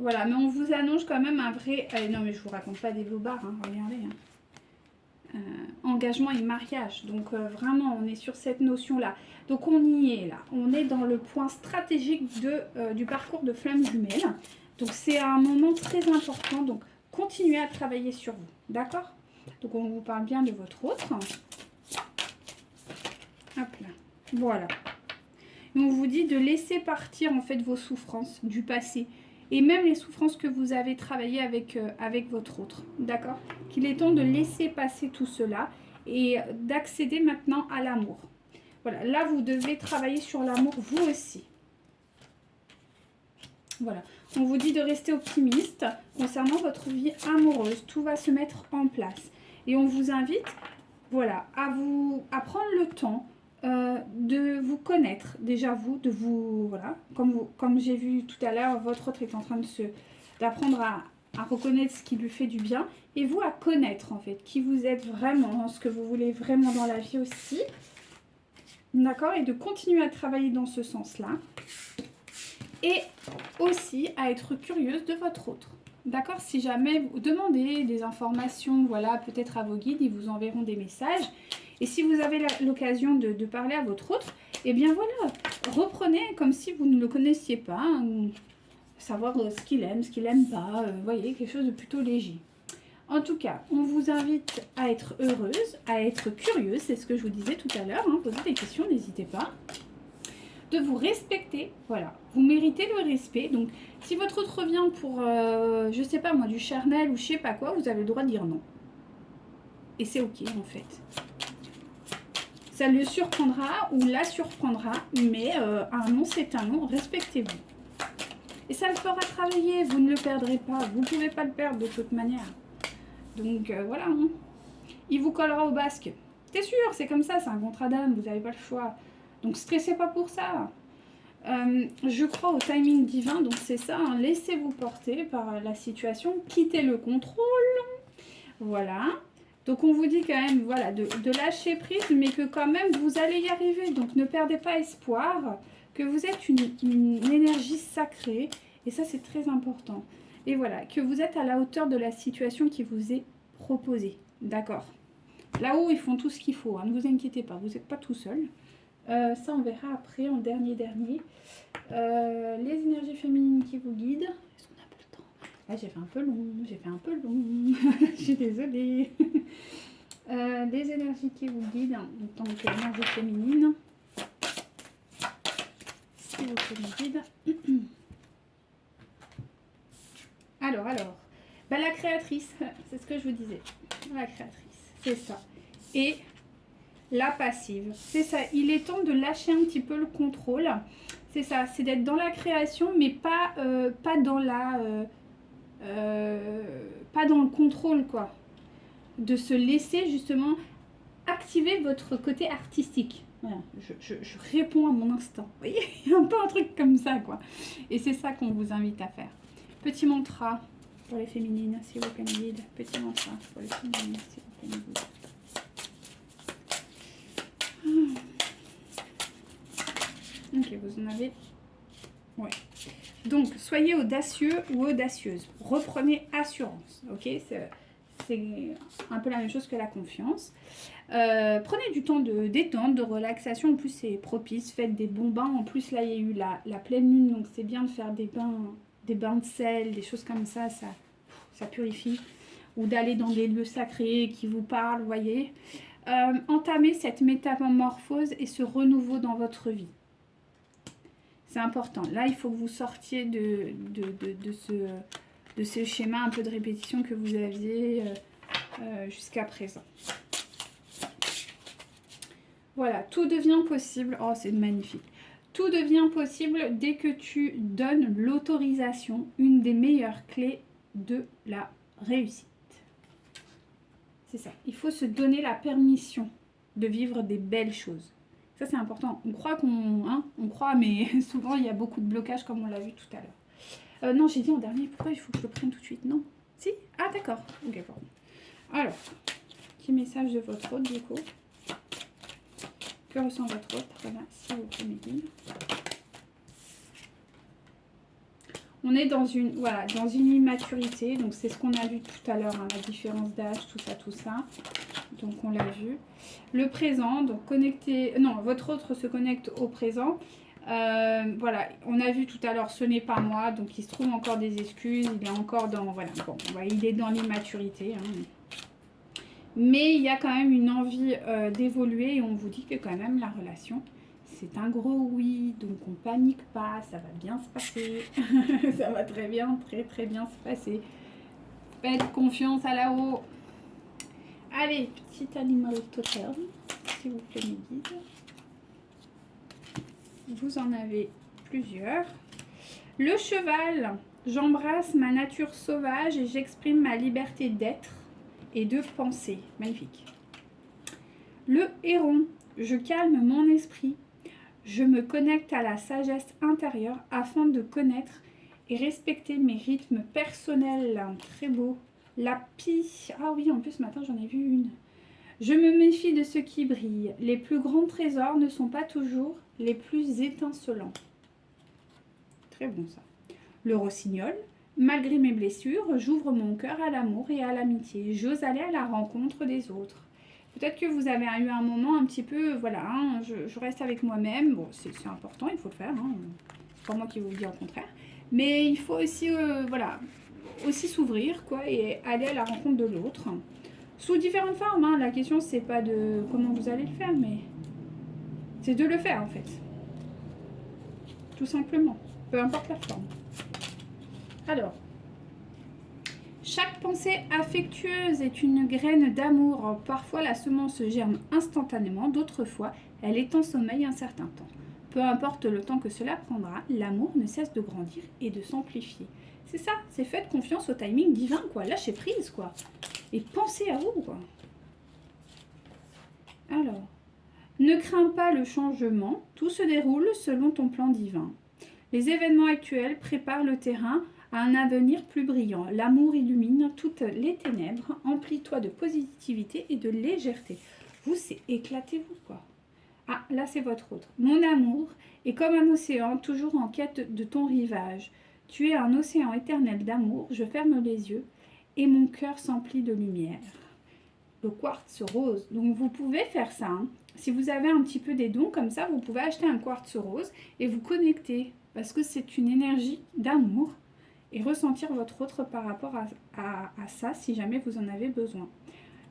Voilà, mais on vous annonce quand même un vrai... non, mais je vous raconte pas des bobards, hein, regardez. Hein. Engagement et mariage. Donc, vraiment, on est sur cette notion-là. Donc, on y est, là. On est dans le point stratégique du parcours de flamme jumelle. Donc, c'est un moment très important. Donc, continuez à travailler sur vous. D'accord? Donc, on vous parle bien de votre autre. Hop là. Voilà. Et on vous dit de laisser partir, en fait, vos souffrances du passé. Et même les souffrances que vous avez travaillées avec votre autre. D'accord? Qu'il est temps de laisser passer tout cela et d'accéder maintenant à l'amour. Voilà, là vous devez travailler sur l'amour vous aussi. Voilà, on vous dit de rester optimiste concernant votre vie amoureuse. Tout va se mettre en place. Et on vous invite, voilà, à prendre le temps de vous connaître, déjà vous, voilà, comme j'ai vu tout à l'heure, votre autre est en train d'apprendre à reconnaître ce qui lui fait du bien, et vous à connaître en fait, qui vous êtes vraiment, ce que vous voulez vraiment dans la vie aussi, d'accord, et de continuer à travailler dans ce sens-là, et aussi à être curieuse de votre autre. D'accord, si jamais vous demandez des informations, voilà, peut-être à vos guides, ils vous enverront des messages. Et si vous avez l'occasion de parler à votre autre, eh bien voilà, reprenez comme si vous ne le connaissiez pas, hein, savoir ce qu'il aime, ce qu'il n'aime pas, vous voyez, quelque chose de plutôt léger. En tout cas, on vous invite à être heureuse, à être curieuse, c'est ce que je vous disais tout à l'heure, hein, posez des questions, n'hésitez pas. De vous respecter, voilà, vous méritez le respect, donc si votre autre revient pour, je sais pas moi, du charnel ou je sais pas quoi, vous avez le droit de dire non. Et c'est ok en fait. Ça le surprendra ou la surprendra, mais un non c'est un non, respectez-vous. Et ça le fera travailler, vous ne le perdrez pas, vous ne pouvez pas le perdre de toute manière. Donc voilà, hein. Il vous collera au basque. C'est sûr, c'est comme ça, c'est un contrat d'âme, vous n'avez pas le choix. Donc stressez pas pour ça. Je crois au timing divin, donc c'est ça, hein, laissez-vous porter par la situation, quittez le contrôle. Voilà. Donc on vous dit quand même voilà, de lâcher prise, mais que quand même vous allez y arriver. Donc ne perdez pas espoir, que vous êtes une énergie sacrée. Et ça c'est très important. Et voilà, que vous êtes à la hauteur de la situation qui vous est proposée. D'accord? Là-haut ils font tout ce qu'il faut, hein, ne vous inquiétez pas, vous n'êtes pas tout seul. Ça on verra après en dernier. Les énergies féminines qui vous guident. Est-ce qu'on a un peu le temps? Là j'ai fait un peu long. Je suis désolée. Les énergies qui vous guident en tant qu'énergie féminine. S'il vous plaît, me guide. Alors. Bah, la créatrice, c'est ce que je vous disais. La créatrice, c'est ça. Et la passive, c'est ça. Il est temps de lâcher un petit peu le contrôle. C'est ça, c'est d'être dans la création, mais pas dans pas dans le contrôle, quoi. De se laisser justement activer votre côté artistique. Voilà, je réponds à mon instinct. Vous voyez, il y a un peu un truc comme ça, quoi. Et c'est ça qu'on vous invite à faire. Petit mantra pour les féminines, s'il vous plaît, guide. Petit mantra pour les féminines, s'il vous plaît, guide. Ok, vous en avez. Ouais. Donc, soyez audacieux ou audacieuse. Reprenez assurance. Ok, c'est un peu la même chose que la confiance. Prenez du temps de détente, de relaxation. En plus, c'est propice. Faites des bons bains. En plus, là, il y a eu la pleine lune. Donc, c'est bien de faire des bains de sel, des choses comme ça. Ça purifie. Ou d'aller dans des lieux sacrés qui vous parlent, vous voyez. Entamez cette métamorphose et ce renouveau dans votre vie. C'est important. Là, il faut que vous sortiez de ce schéma un peu de répétition que vous aviez jusqu'à présent. Voilà, tout devient possible. Oh, c'est magnifique. Tout devient possible dès que tu donnes l'autorisation, une des meilleures clés de la réussite. C'est ça. Il faut se donner la permission de vivre des belles choses. Ça, c'est important. On croit on croit, mais souvent, il y a beaucoup de blocages, comme on l'a vu tout à l'heure. Non, j'ai dit en dernier. Pourquoi il faut que je le prenne tout de suite? Non? Si? Ah, d'accord. Ok, pardon. Alors, petit message de votre hôte, du coup. Que ressent votre hôte? Voilà, si vous pouvez m'aider. On est dans une immaturité. Donc, c'est ce qu'on a vu tout à l'heure, hein, la différence d'âge, tout ça. Donc, on l'a vu. Le présent, donc connecter... Non, votre autre se connecte au présent. Voilà, on a vu tout à l'heure, ce n'est pas moi. Donc, il se trouve encore des excuses. Il est encore dans... Voilà, bon, il est dans l'immaturité. Hein. Mais il y a quand même une envie d'évoluer. Et on vous dit que quand même, la relation, c'est un gros oui. Donc, on panique pas. Ça va bien se passer. Ça va très bien se passer. Faites confiance à là-haut. Allez, petit animal totem, s'il vous plaît, mes guides. Vous en avez plusieurs. Le cheval, j'embrasse ma nature sauvage et j'exprime ma liberté d'être et de penser. Magnifique. Le héron, je calme mon esprit. Je me connecte à la sagesse intérieure afin de connaître et respecter mes rythmes personnels. Très beau. La pie. Ah oui, en plus, ce matin, j'en ai vu une. Je me méfie de ce qui brille. Les plus grands trésors ne sont pas toujours les plus étincelants. Très bon, ça. Le rossignol. Malgré mes blessures, j'ouvre mon cœur à l'amour et à l'amitié. J'ose aller à la rencontre des autres. Peut-être que vous avez eu un moment un petit peu, voilà, hein, je reste avec moi-même. Bon, c'est important, il faut le faire. Hein. C'est pas moi qui vous le dis au contraire. Mais il faut aussi, voilà, aussi s'ouvrir, quoi, et aller à la rencontre de l'autre. Sous différentes formes. Hein. La question, c'est pas de comment vous allez le faire, mais c'est de le faire, en fait. Tout simplement. Peu importe la forme. Alors, chaque pensée affectueuse est une graine d'amour. Parfois, la semence germe instantanément, d'autres fois, elle est en sommeil un certain temps. Peu importe le temps que cela prendra, l'amour ne cesse de grandir et de s'amplifier. C'est ça, c'est faites confiance au timing divin, quoi. Lâchez prise, quoi. Et pensez à vous, quoi. Alors, ne crains pas le changement, tout se déroule selon ton plan divin. Les événements actuels préparent le terrain à un avenir plus brillant. L'amour illumine toutes les ténèbres. Emplis-toi de positivité et de légèreté. Vous, c'est éclatez-vous, quoi. Ah, là, c'est votre autre. Mon amour est comme un océan, toujours en quête de ton rivage. Tu es un océan éternel d'amour. Je ferme les yeux et mon cœur s'emplit de lumière. Le quartz rose. Donc, vous pouvez faire ça. Hein. Si vous avez un petit peu des dons comme ça, vous pouvez acheter un quartz rose et vous connecter. Parce que c'est une énergie d'amour. Et ressentir votre autre par rapport à ça si jamais vous en avez besoin.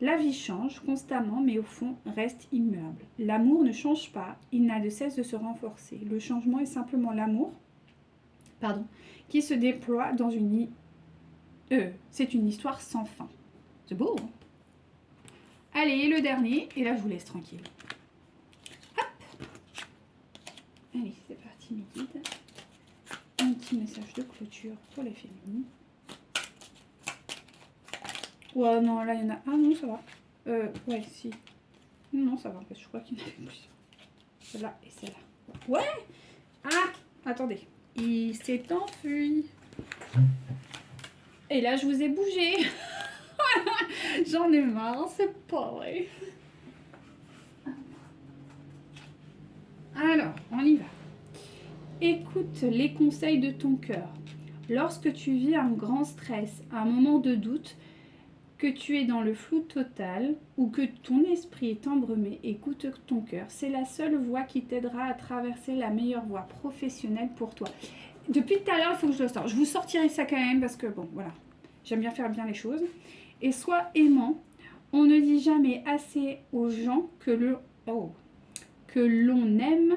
La vie change constamment, mais au fond reste immuable. L'amour ne change pas, il n'a de cesse de se renforcer. Le changement est simplement l'amour, qui se déploie dans une C'est une histoire sans fin. C'est beau, hein? Allez, le dernier, et là je vous laisse tranquille. Hop. Allez, c'est parti, mes guides. Un petit message de clôture pour les féminines. Ouais, non, là il y en a... Ah non, ça va. Ouais, si. Non, ça va, parce que je crois qu'il y en avait plusieurs. Celle-là et celle-là. Ouais. Ah, attendez. Il s'est enfui. Et là, je vous ai bougé. J'en ai marre, c'est pas vrai. Alors, on y va. Écoute les conseils de ton cœur. Lorsque tu vis un grand stress, un moment de doute, que tu es dans le flou total ou que ton esprit est embrumé, écoute ton cœur. C'est la seule voie qui t'aidera à traverser la meilleure voie professionnelle pour toi. Depuis tout à l'heure, il faut que je le sorte. Je vous sortirai ça quand même parce que, bon, voilà, j'aime bien faire bien les choses. Et sois aimant. On ne dit jamais assez aux gens que l'on aime,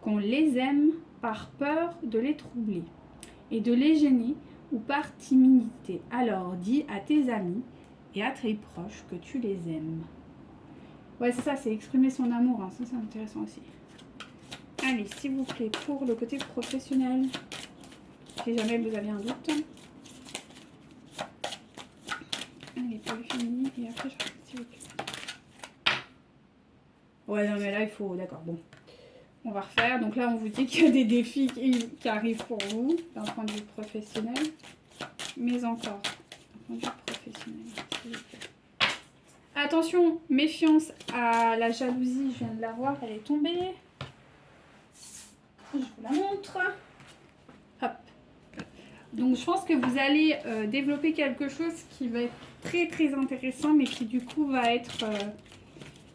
qu'on les aime par peur de les troubler et de les gêner ou par timidité. Alors dis à tes amis et à tes proches que tu les aimes. Ouais, c'est ça, c'est exprimer son amour, hein. Ça c'est intéressant aussi. Allez, s'il vous plaît, pour le côté professionnel, si jamais vous avez un doute. Allez, pour le féminin, et après je regarde, s'il vous plaît. Ouais, non mais là il faut, d'accord, bon. On va refaire. Donc là, on vous dit qu'il y a des défis qui arrivent pour vous, d'un point de vue professionnel. Mais encore, d'un point de vue professionnel, s'il vous plaît. Attention, méfiance à la jalousie. Je viens de la voir, elle est tombée. Je vous la montre. Hop. Donc je pense que vous allez développer quelque chose qui va être très très intéressant, mais qui du coup va être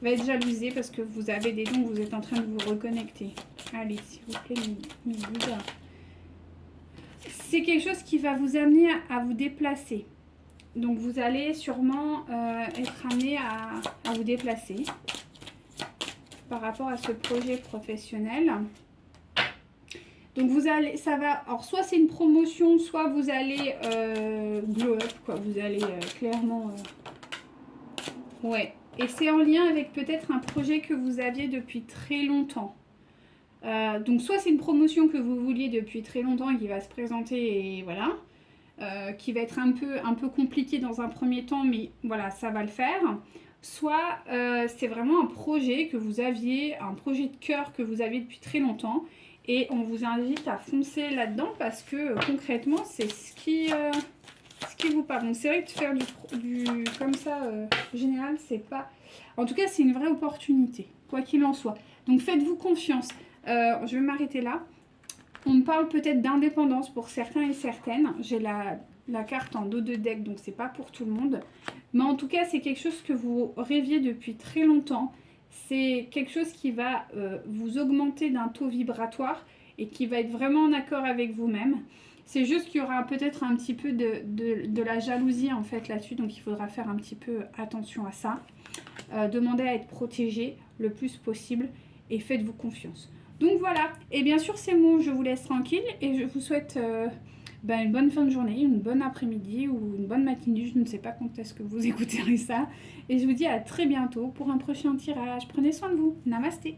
jalousé parce que vous avez des dons, vous êtes en train de vous reconnecter. Allez, s'il vous plaît, mes guides. C'est quelque chose qui va vous amener à vous déplacer. Donc vous allez sûrement être amené à vous déplacer par rapport à ce projet professionnel. Donc vous allez, ça va, alors soit c'est une promotion, soit vous allez glow up, quoi. Vous allez clairement, ouais. Et c'est en lien avec peut-être un projet que vous aviez depuis très longtemps. Donc soit c'est une promotion que vous vouliez depuis très longtemps et qui va se présenter et voilà. Qui va être un peu compliqué dans un premier temps, mais voilà, ça va le faire. Soit c'est vraiment un projet que vous aviez, un projet de cœur que vous aviez depuis très longtemps. Et on vous invite à foncer là-dedans parce que concrètement, c'est ce qui vous parle. Donc c'est vrai que de faire du comme ça, général, c'est pas... En tout cas, c'est une vraie opportunité, quoi qu'il en soit. Donc faites-vous confiance. Je vais m'arrêter là. On me parle peut-être d'indépendance pour certains et certaines. J'ai la carte en dos de deck, donc c'est pas pour tout le monde. Mais en tout cas, c'est quelque chose que vous rêviez depuis très longtemps. C'est quelque chose qui va vous augmenter d'un taux vibratoire et qui va être vraiment en accord avec vous-même. C'est juste qu'il y aura peut-être un petit peu de la jalousie en fait là-dessus, donc il faudra faire un petit peu attention à ça. Demandez à être protégé le plus possible et faites-vous confiance. Donc voilà, et bien sûr c'est bon, je vous laisse tranquille et je vous souhaite une bonne fin de journée, une bonne après-midi ou une bonne matinée, je ne sais pas quand est-ce que vous écouterez ça. Et je vous dis à très bientôt pour un prochain tirage. Prenez soin de vous, namasté.